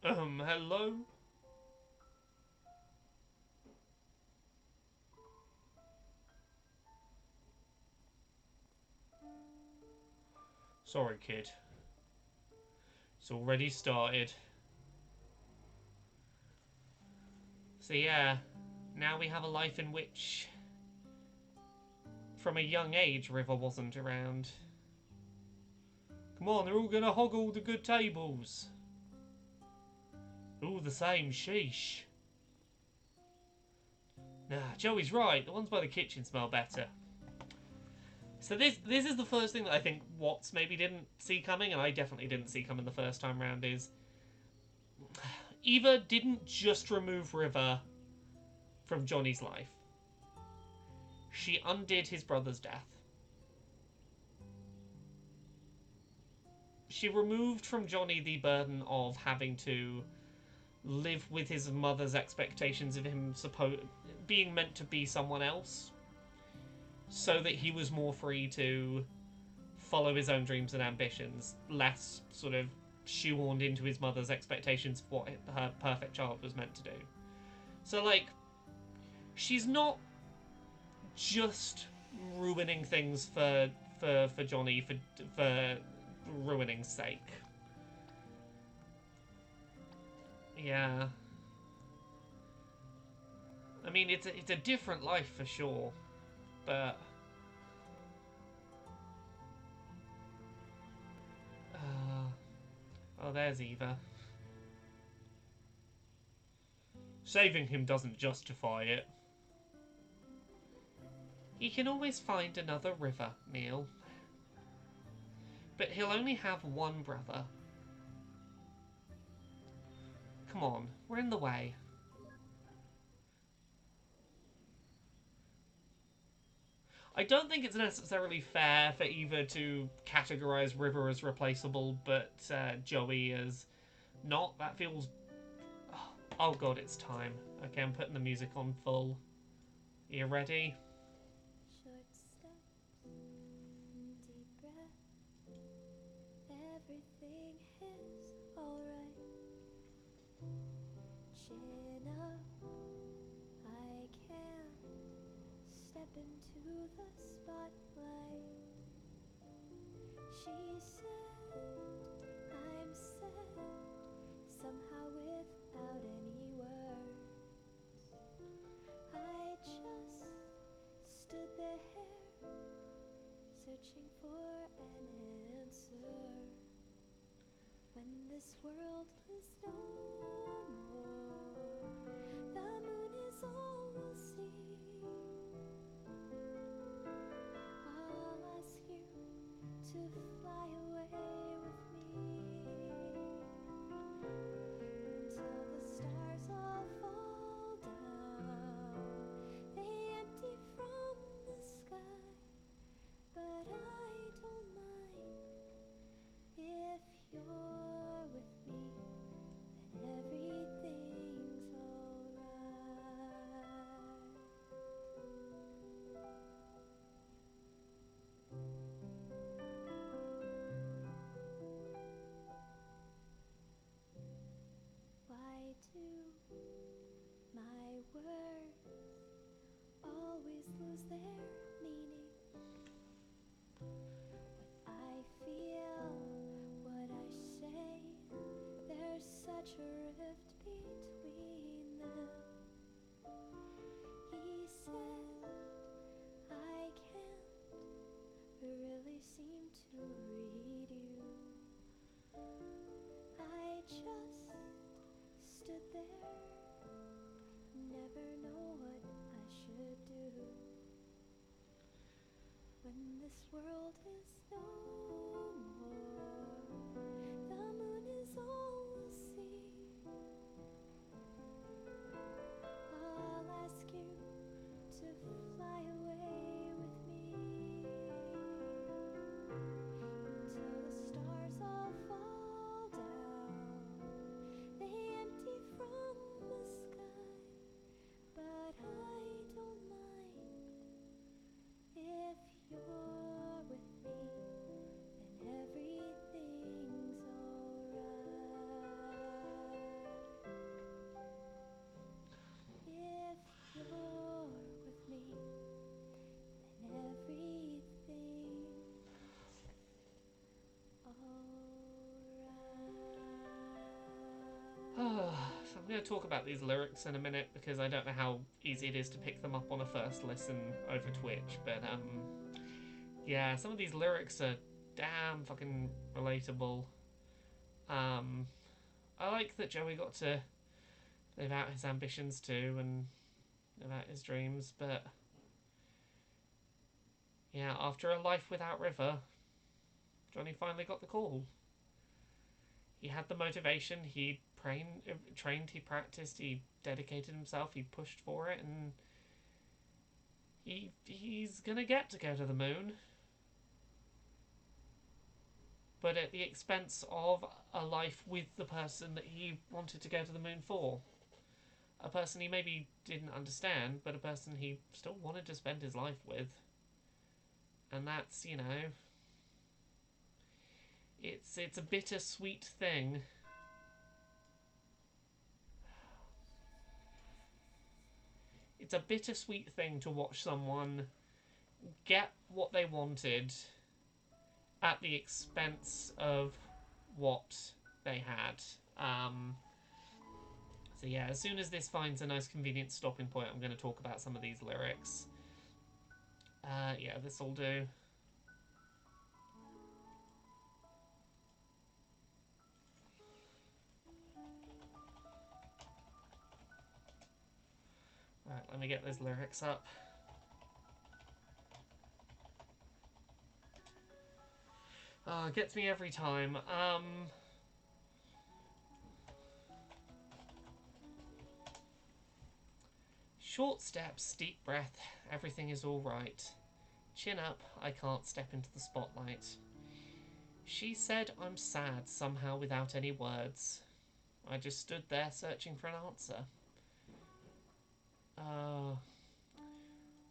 Hello? Sorry, kid. It's already started. So yeah, now we have a life in which, from a young age, River wasn't around. Come on, they're all gonna hog all the good tables. All the same, sheesh. Nah, Joey's right. The ones by the kitchen smell better. So this is the first thing that I think Watts maybe didn't see coming, and I definitely didn't see coming the first time round, is Eva didn't just remove River from Johnny's life. She undid his brother's death. She removed from Johnny the burden of having to live with his mother's expectations of him being meant to be someone else, so that he was more free to follow his own dreams and ambitions, less sort of shoehorned into his mother's expectations of what her perfect child was meant to do. So, like, she's not just ruining things for Johnny for ruining's sake. Yeah. I mean, it's a different life for sure, but oh, there's Eva. Saving him doesn't justify it. He can always find another River, Neil. But he'll only have one brother. Come on, we're in the way. I don't think it's necessarily fair for Eva to categorise River as replaceable, but Joey as not. That feels... Oh god, it's time. Okay, I'm putting the music on full. Are you ready? Short steps, deep breath, everything is alright. Chin up, I can step into the spotlight. She said, I'm sad, somehow without any words. I just stood there, searching for an answer. When this world was no more, the moon is all we'll see. I'll ask you to fly away their meaning. What I feel, what I say, there's such a rift between them. He said, I can't really seem to read you. I just stood there, never know what I should do. When this world is no more, the moon is all we'll see. I'll ask you to fly away with me until the stars all fall down. They empty from the sky, but I don't mind. If you're with me, then everything's alright. If you're with me, then everything's alright. So I'm going to talk about these lyrics in a minute because I don't know how easy it is to pick them up on a first listen over Twitch, but yeah, some of these lyrics are damn fucking relatable. I like that Joey got to live out his ambitions too and live out his dreams, but yeah, after a life without River, Johnny finally got the call. He had the motivation, he trained, he practiced, he dedicated himself, he pushed for it, and he's gonna get to go to the moon. But at the expense of a life with the person that he wanted to go to the moon for. A person he maybe didn't understand, but a person he still wanted to spend his life with. And that's, you know, it's a bittersweet thing. It's a bittersweet thing to watch someone get what they wanted at the expense of what they had. So yeah, as soon as this finds a nice convenient stopping point, I'm going to talk about some of these lyrics. Yeah, this'll do. Right, let me get those lyrics up. Oh, it gets me every time. Short steps, deep breath, everything is alright. Chin up, I can't step into the spotlight. She said I'm sad somehow without any words. I just stood there searching for an answer.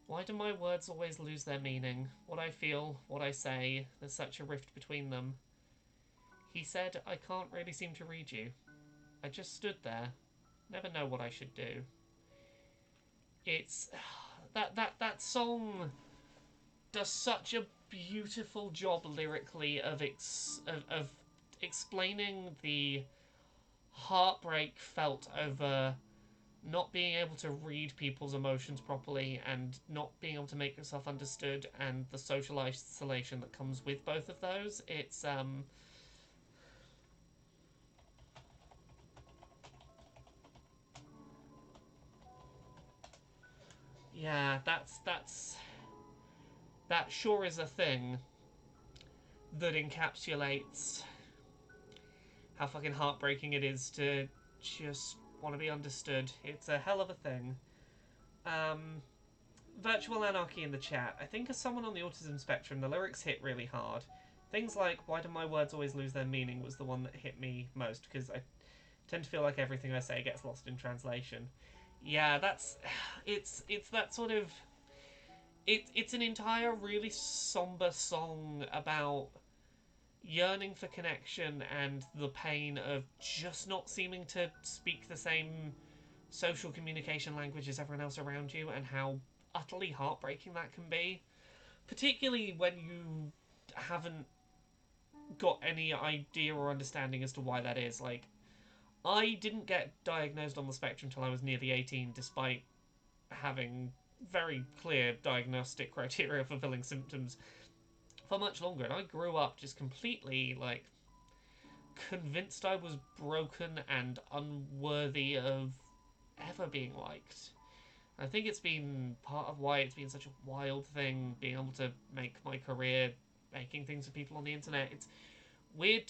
Why do my words always lose their meaning? What I feel, what I say, there's such a rift between them. He said, I can't really seem to read you. I just stood there. Never know what I should do. It's... That song does such a beautiful job lyrically of explaining the heartbreak felt over not being able to read people's emotions properly and not being able to make yourself understood and the social isolation that comes with both of those. It's yeah, that sure is a thing that encapsulates how fucking heartbreaking it is to just want to be understood. It's a hell of a thing. Virtual Anarchy in the chat. I think as someone on the autism spectrum, the lyrics hit really hard. Things like, why do my words always lose their meaning, was the one that hit me most, because I tend to feel like everything I say gets lost in translation. Yeah, that's... It's that sort of... It's an entire really somber song about yearning for connection and the pain of just not seeming to speak the same social communication language as everyone else around you, and how utterly heartbreaking that can be. Particularly when you haven't got any idea or understanding as to why that is. Like, I didn't get diagnosed on the spectrum until I was nearly 18, despite having very clear diagnostic criteria fulfilling symptoms for much longer. And I grew up just completely, like, convinced I was broken and unworthy of ever being liked. I think it's been part of why it's been such a wild thing, being able to make my career making things for people on the internet. It's weird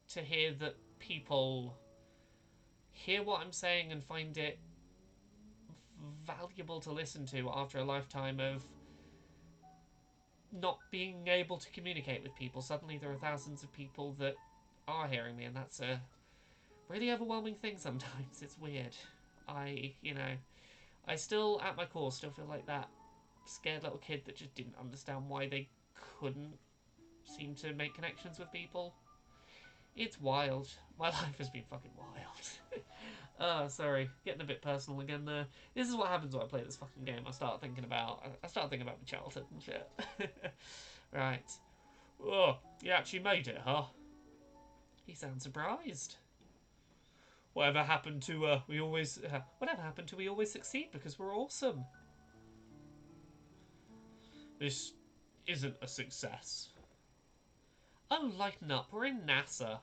to hear that people hear what I'm saying and find it valuable to listen to after a lifetime of not being able to communicate with people. Suddenly there are thousands of people that are hearing me, and that's a really overwhelming thing sometimes. It's weird. I still, at my core, still feel like that scared little kid that just didn't understand why they couldn't seem to make connections with people. It's wild. My life has been fucking wild. Sorry, getting a bit personal again there. This is what happens when I play this fucking game. I start thinking about my childhood and shit. Right. Oh, you actually made it, huh? He sounds surprised. Whatever happened to we always succeed because we're awesome. This isn't a success. Oh, lighten up. We're in NASA.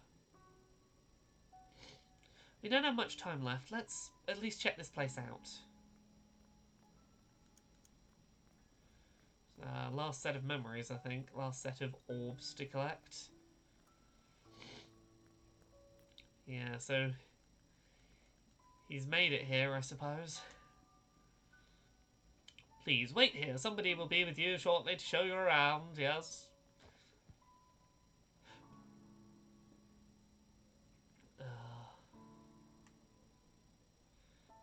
We don't have much time left. Let's at least check this place out. Last set of memories, I think. Last set of orbs to collect. Yeah, so he's made it here, I suppose. Please, wait here. Somebody will be with you shortly to show you around, yes?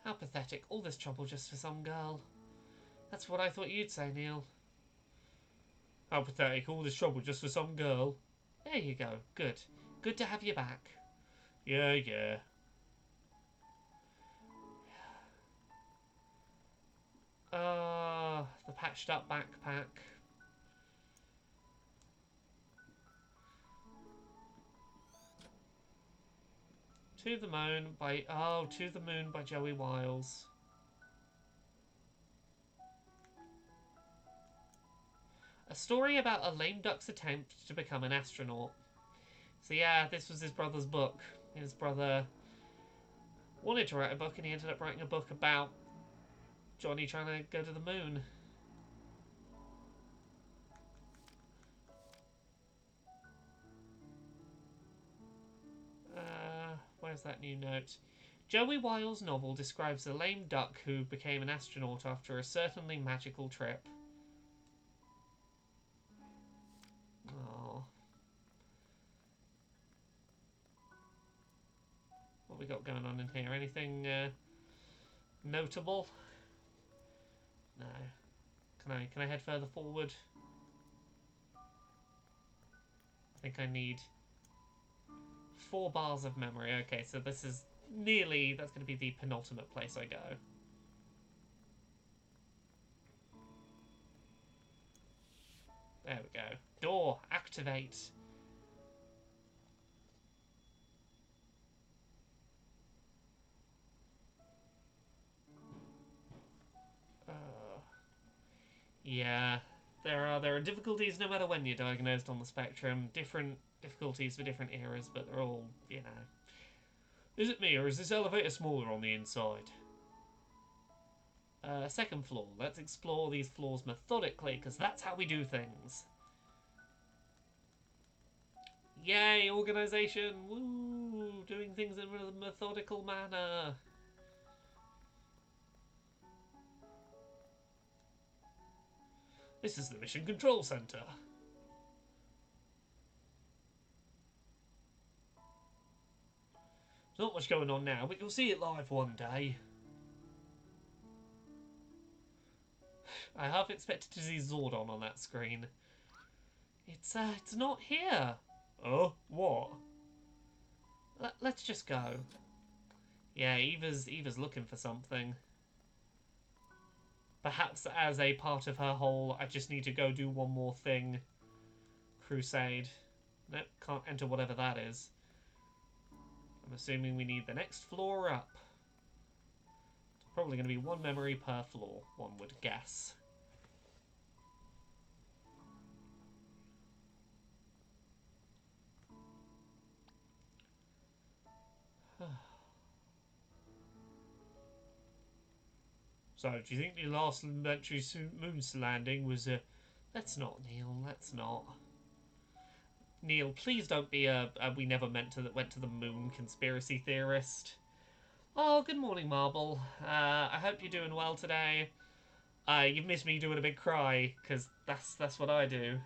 How pathetic. All this trouble just for some girl. That's what I thought you'd say, Neil. How pathetic. All this trouble just for some girl. There you go. Good. Good to have you back. Yeah, yeah. The patched up backpack. To the Moon by Joey Wiles. A story about a lame duck's attempt to become an astronaut. So yeah, this was his brother's book. His brother wanted to write a book and he ended up writing a book about Johnny trying to go to the moon. Where's that new note? Joey Wiles' novel describes a lame duck who became an astronaut after a certainly magical trip. Oh. What we got going on in here? Anything notable? No. Can I head further forward? I think I need 4 bars of memory. Okay, so this is nearly... That's going to be the penultimate place I go. There we go. Door, activate. Yeah, there are difficulties no matter when you're diagnosed on the spectrum. Different difficulties for different eras, but they're all, you know. Is it me, or is this elevator smaller on the inside? Second floor. Let's explore these floors methodically, because that's how we do things. Yay, organisation! Woo! Doing things in a methodical manner. This is the Mission Control Center. There's not much going on now, but you'll see it live one day. I half expected to see Zordon on that screen. It's not here. Oh, what? Let's just go. Yeah, Eva's looking for something. Perhaps as a part of her whole, I just need to go do one more thing crusade. Nope, can't enter whatever that is. I'm assuming we need the next floor up. It's probably going to be one memory per floor, one would guess. So, do you think the last elementary moon landing was a... Let's not, Neil, let's not. Neil, please don't be a we never meant to went to the moon conspiracy theorist. Oh, good morning, Marble. I hope you're doing well today. You've missed me doing a big cry, because that's what I do.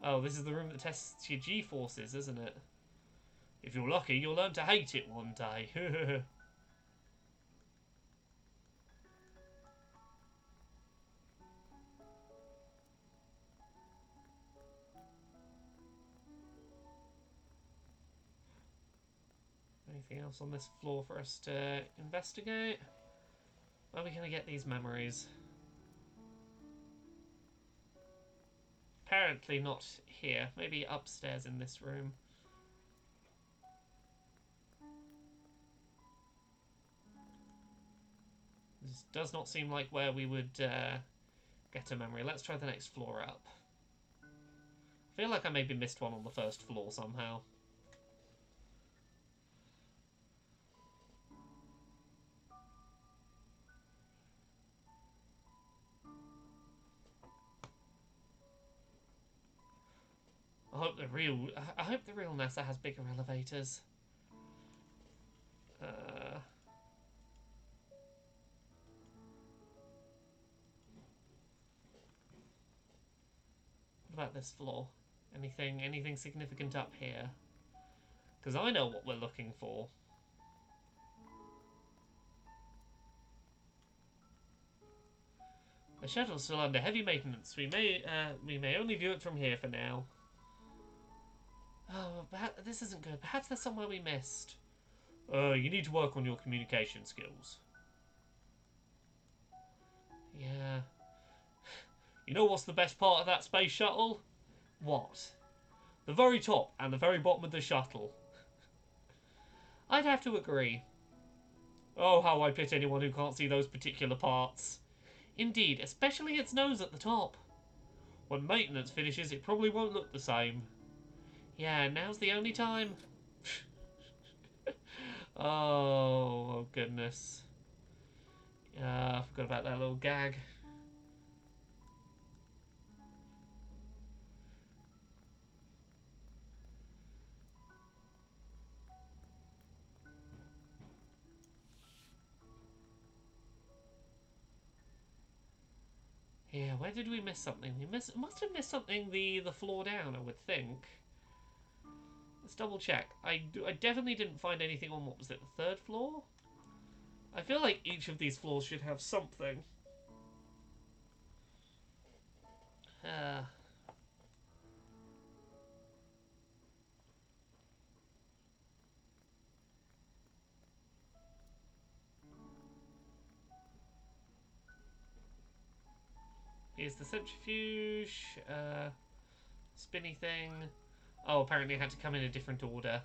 Oh, this is the room that tests your G-forces, isn't it? If you're lucky, you'll learn to hate it one day. Anything else on this floor for us to investigate? Where are we going to get these memories? Apparently not here. Maybe upstairs in this room. This does not seem like where we would get a memory. Let's try the next floor up. I feel like I maybe missed one on the first floor somehow. I hope the real NASA has bigger elevators. What about this floor? Anything significant up here? Because I know what we're looking for. The shuttle's still under heavy maintenance. We may only view it from here for now. Oh, this isn't good. Perhaps there's somewhere we missed. You need to work on your communication skills. Yeah. You know what's the best part of that space shuttle? What? The very top and the very bottom of the shuttle. I'd have to agree. Oh, how I pity anyone who can't see those particular parts. Indeed, especially its nose at the top. When maintenance finishes, it probably won't look the same. Yeah, now's the only time. Oh, goodness. I forgot about that little gag. Yeah, where did we miss something? We must have missed something the floor down, I would think. Let's double check. I definitely didn't find anything on, what was it, the third floor? I feel like each of these floors should have something. Here's the centrifuge. Spinny thing. Oh, apparently it had to come in a different order.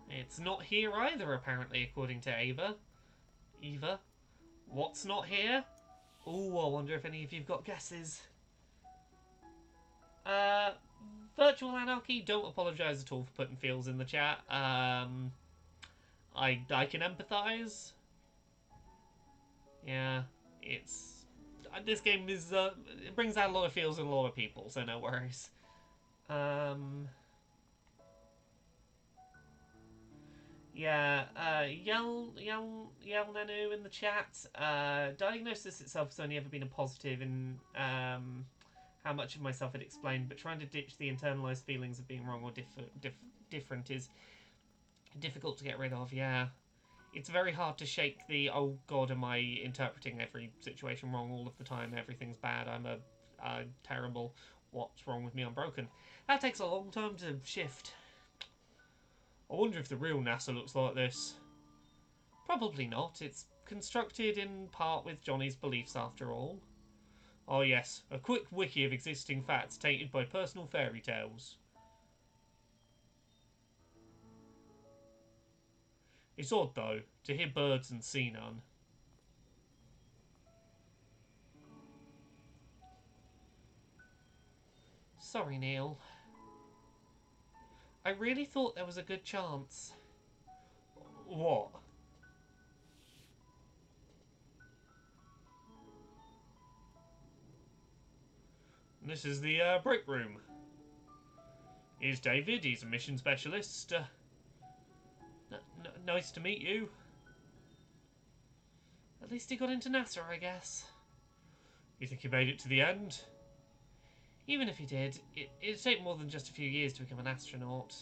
It's not here either, apparently, according to Eva. What's not here? Ooh, I wonder if any of you've got guesses. Virtual Anarchy, don't apologise at all for putting feels in the chat. I can empathise. Yeah, it's... This game is... it brings out a lot of feels in a lot of people, so no worries. Yeah, Yell Nanu in the chat. Diagnosis itself has only ever been a positive in how much of myself it explained, but trying to ditch the internalized feelings of being wrong or different is difficult to get rid of. Yeah, it's very hard to shake the oh god, am I interpreting every situation wrong all of the time? Everything's bad. I'm terrible. What's wrong with me? I'm broken. That takes a long time to shift. I wonder if the real NASA looks like this. Probably not. It's constructed in part with Johnny's beliefs after all. Oh yes, a quick wiki of existing facts tainted by personal fairy tales. It's odd, though, to hear birds and see none. Sorry, Neil. I really thought there was a good chance. What? This is the break room. Here's David, he's a mission specialist. Nice to meet you. At least he got into NASA, I guess. You think he made it to the end? Even if he did, it'd take more than just a few years to become an astronaut.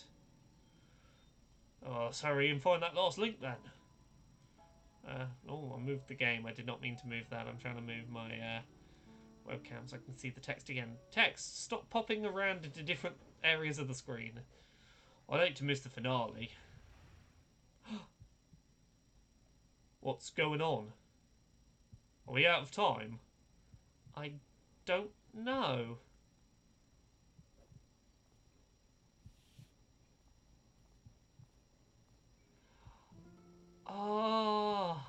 Oh, sorry, and find that last link then. Oh, I moved the game. I did not mean to move that. I'm trying to move my webcam so I can see the text again. Text, stop popping around into different areas of the screen. I'd hate to miss the finale. What's going on? Are we out of time? I don't know. Ah.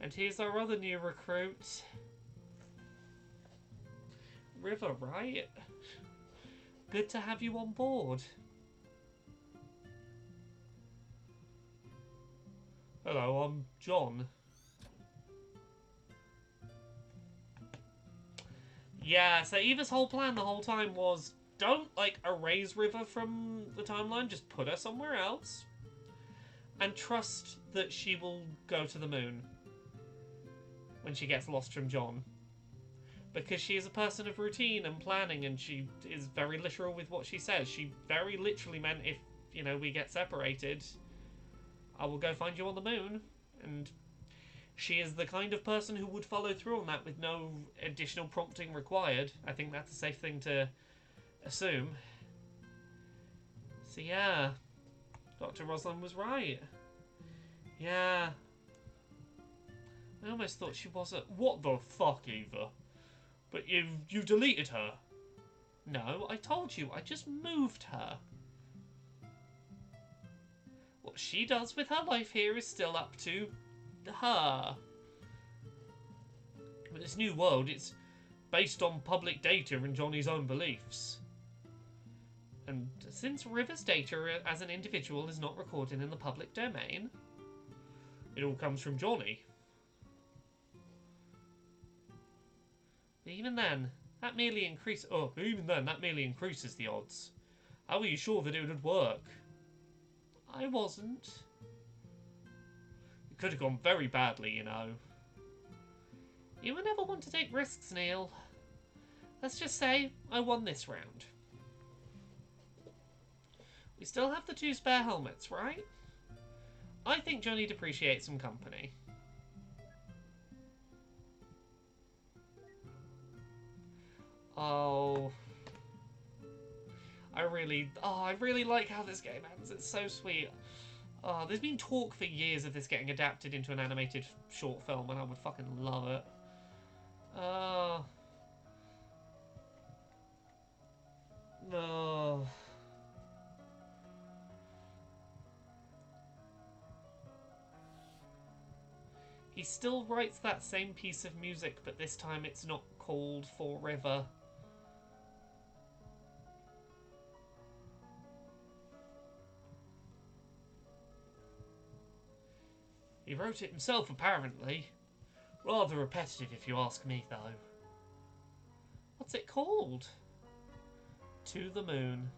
And here's our other new recruit. River, right? Good to have you on board. Hello, I'm John. Yeah, so Eva's whole plan the whole time was don't, like, erase River from the timeline, just put her somewhere else. And trust that she will go to the moon when she gets lost from John. Because she is a person of routine and planning, and she is very literal with what she says. She very literally meant if, you know, we get separated, I will go find you on the moon. And she is the kind of person who would follow through on that with no additional prompting required. I think that's a safe thing to assume. So yeah, Dr. Roslin was right. Yeah. I almost thought she wasn't... What the fuck, Eva? But you deleted her. No, I told you, I just moved her. What she does with her life here is still up to her. But this new world, it's based on public data and Johnny's own beliefs. And since River's data as an individual is not recorded in the public domain, it all comes from Johnny. Even then, that merely increases the odds. How were you sure that it would work? I wasn't. It could have gone very badly, you know. You would never want to take risks, Neil. Let's just say I won this round. We still have the 2 spare helmets, right? I think Johnny appreciates some company. Oh, I really like how this game ends. It's so sweet. Oh, there's been talk for years of this getting adapted into an animated short film, and I would fucking love it. No. He still writes that same piece of music, but this time it's not called For River. He wrote it himself, apparently. Rather repetitive, if you ask me, though. What's it called? To the Moon.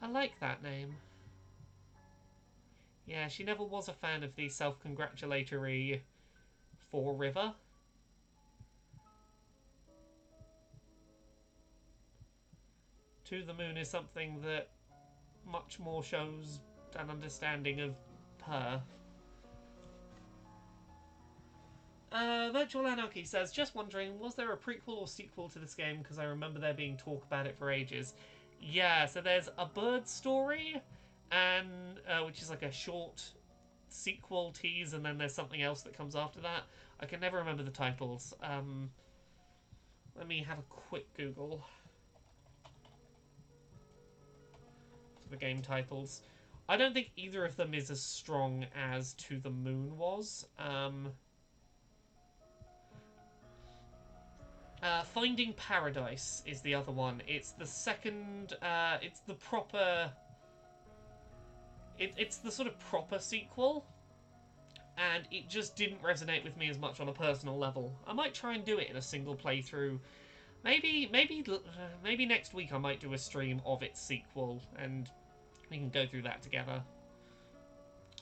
I like that name. Yeah, she never was a fan of the self-congratulatory For River. To the Moon is something that much more shows an understanding of her. Virtual Anarchy says, just wondering, was there a prequel or sequel to this game? Because I remember there being talk about it for ages. Yeah, so there's A Bird Story, and which is like a short sequel tease, and then there's something else that comes after that. I can never remember the titles. Let me have a quick Google for the game titles. I don't think either of them is as strong as To the Moon was. Finding Paradise is the other one. It's the second. It's the proper. It's the sort of proper sequel, and it just didn't resonate with me as much on a personal level. I might try and do it in a single playthrough. Maybe next week I might do a stream of its sequel, and we can go through that together.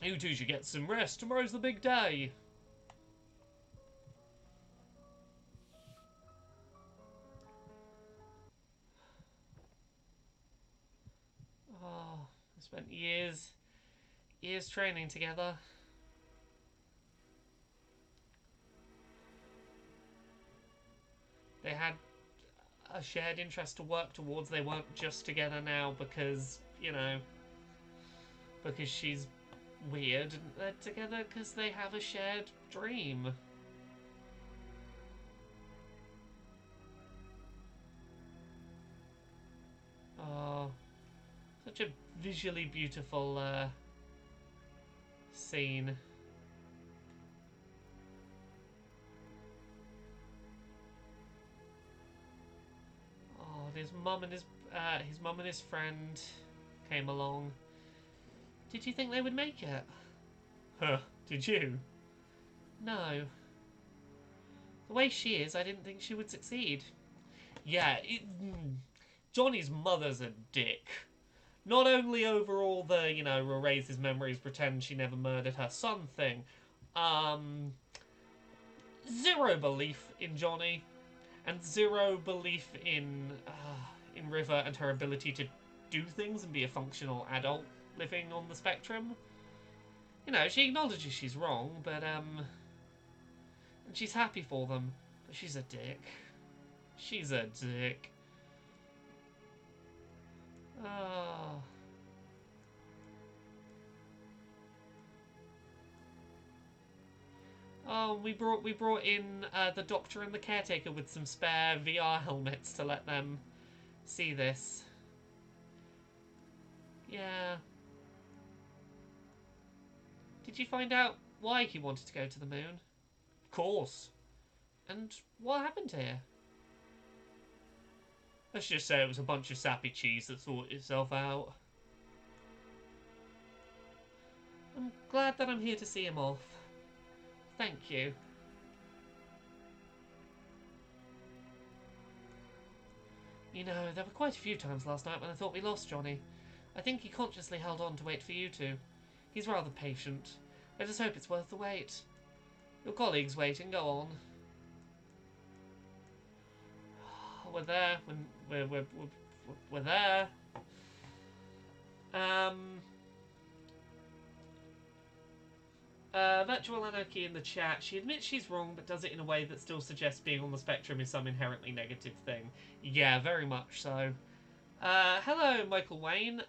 You two should get some rest. Tomorrow's the big day. Oh, I spent years training together. They had a shared interest to work towards. They weren't just together now because, you know, because she's weird. They're together because they have a shared dream. Oh, such a visually beautiful scene. Oh, his mum and his friend came along. Did you think they would make it? Huh, did you? No. The way she is, I didn't think she would succeed. Yeah, Johnny's mother's a dick. Not only over all the, you know, erase his memories, pretend she never murdered her son thing. Zero belief in Johnny, and zero belief in River and her ability to do things and be a functional adult living on the spectrum. You know, she acknowledges she's wrong, but and she's happy for them, but she's a dick. She's a dick. Oh. Oh, we brought in the doctor and the caretaker with some spare VR helmets to let them see this. Yeah. Did you find out why he wanted to go to the moon? Of course. And what happened here? Let's just say it was a bunch of sappy cheese that sorted itself out. I'm glad that I'm here to see him off. Thank you. You know, there were quite a few times last night when I thought we lost Johnny. I think he consciously held on to wait for you two. He's rather patient. I just hope it's worth the wait. Your colleague's waiting, go on. We're there. We're there. Virtual Anarchy in the chat. She admits she's wrong, but does it in a way that still suggests being on the spectrum is some inherently negative thing. Yeah, very much so. Hello, Michael Wayne.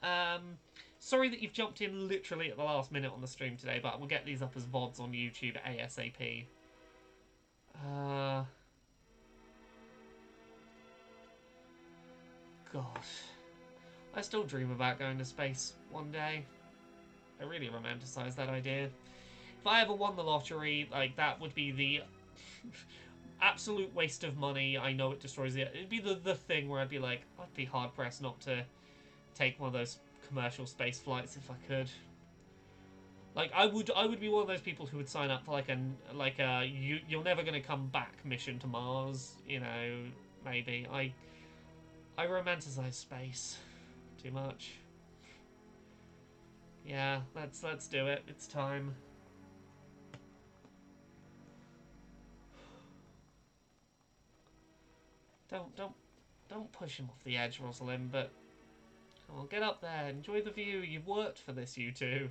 Sorry that you've jumped in literally at the last minute on the stream today, but we'll get these up as VODs on YouTube ASAP. God. I still dream about going to space one day. I really romanticize that idea. If I ever won the lottery, like, that would be the absolute waste of money. I know it destroys it. It'd be the thing where I'd be like, I'd be hard pressed not to take one of those commercial space flights if I could. Like, I would be one of those people who would sign up for like a you're never gonna come back mission to Mars. You know, maybe I romanticize space too much. Yeah, let's do it. It's time. Don't push him off the edge, Rosalind, but come on, get up there. Enjoy the view. You've worked for this, you two.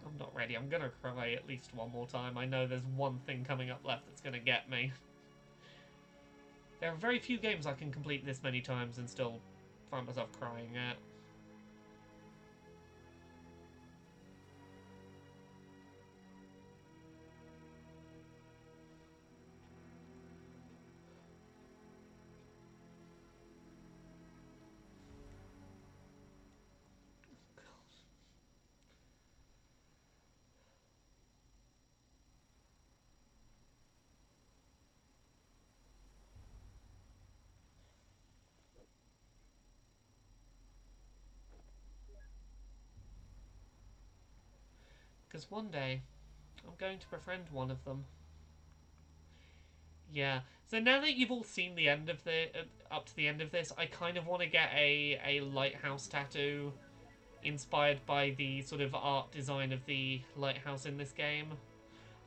I'm not ready. I'm gonna cry at least one more time. I know there's one thing coming up left that's gonna get me. There are very few games I can complete this many times and still find myself crying at. Because one day, I'm going to befriend one of them. Yeah. So now that you've all seen the end of the up to the end of this, I kind of want to get a lighthouse tattoo inspired by the sort of art design of the lighthouse in this game.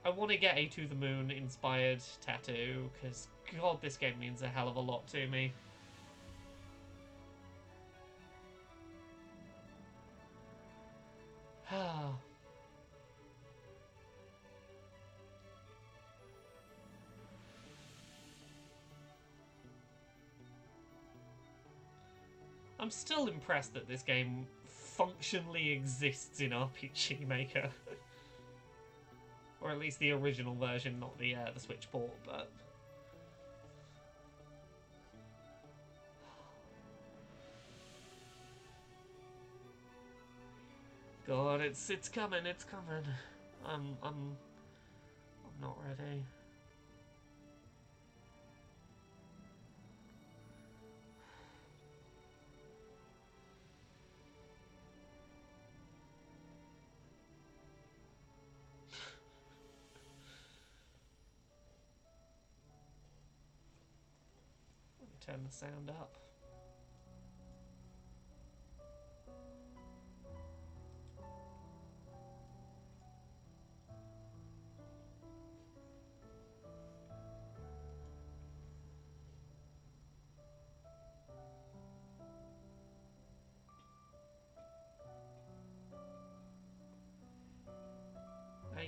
I want to get a To the Moon inspired tattoo because God, this game means a hell of a lot to me. I'm still impressed that this game functionally exists in RPG Maker. Or at least the original version, not the Switch port, but... God, it's coming, it's coming. I'm not ready. Let me turn the sound up.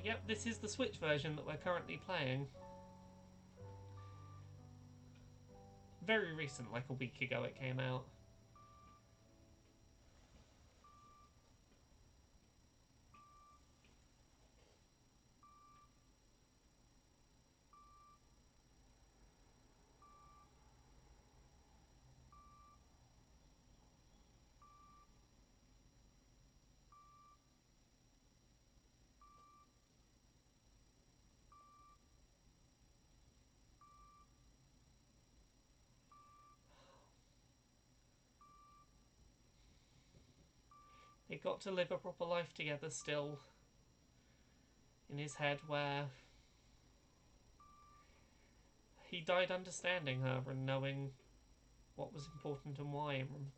Yep, this is the Switch version that we're currently playing. Very recent, like a week ago it came out. They got to live a proper life together still. In his head, where he died understanding her and knowing what was important and why, and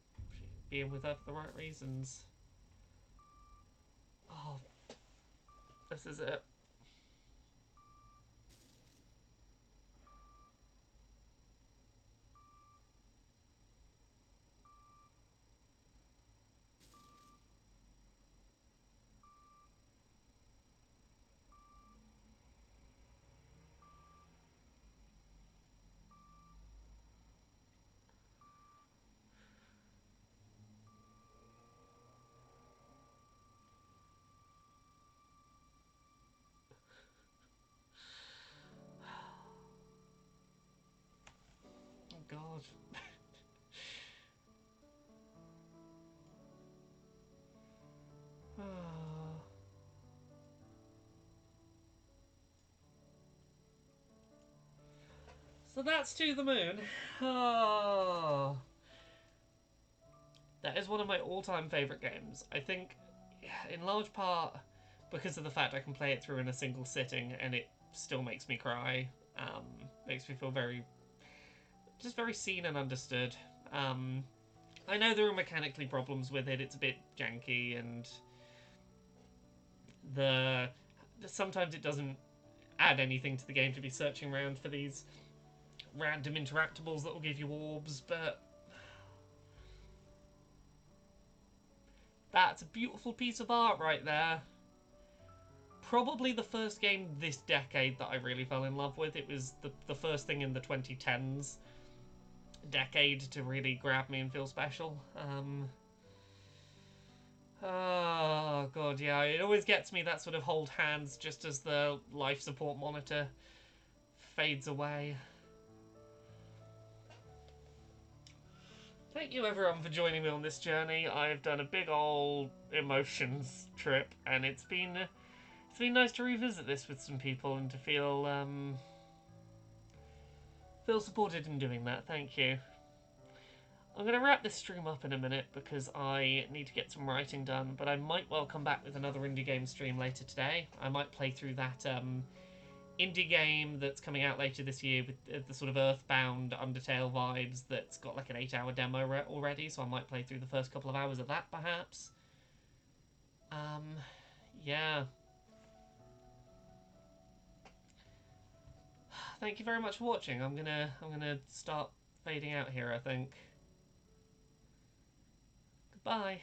being with her for the right reasons. Oh, this is it. Oh God. So that's To the Moon. Oh. That is one of my all-time favourite games. I think, in large part, because of the fact I can play it through in a single sitting and it still makes me cry. Makes me feel just very seen and understood. I know there are mechanically problems with it. It's a bit janky and sometimes it doesn't add anything to the game to be searching around for these random interactables that will give you orbs, but that's a beautiful piece of art right there. probably the first game this decade that I really fell in love with. It was the first thing in the 2010s decade to really grab me and feel special. Oh god, yeah, it always gets me, that sort of hold hands just as the life support monitor fades away. Thank you everyone for joining me on this journey. I've done a big old emotions trip, and it's been nice to revisit this with some people and to feel supported in doing that. Thank you. I'm going to wrap this stream up in a minute because I need to get some writing done, but I might well come back with another indie game stream later today. I might play through that indie game that's coming out later this year with the sort of Earthbound Undertale vibes that's got like an 8-hour demo already, so I might play through the first couple of hours of that perhaps. Yeah. Thank you very much for watching. I'm gonna start fading out here, I think. Goodbye.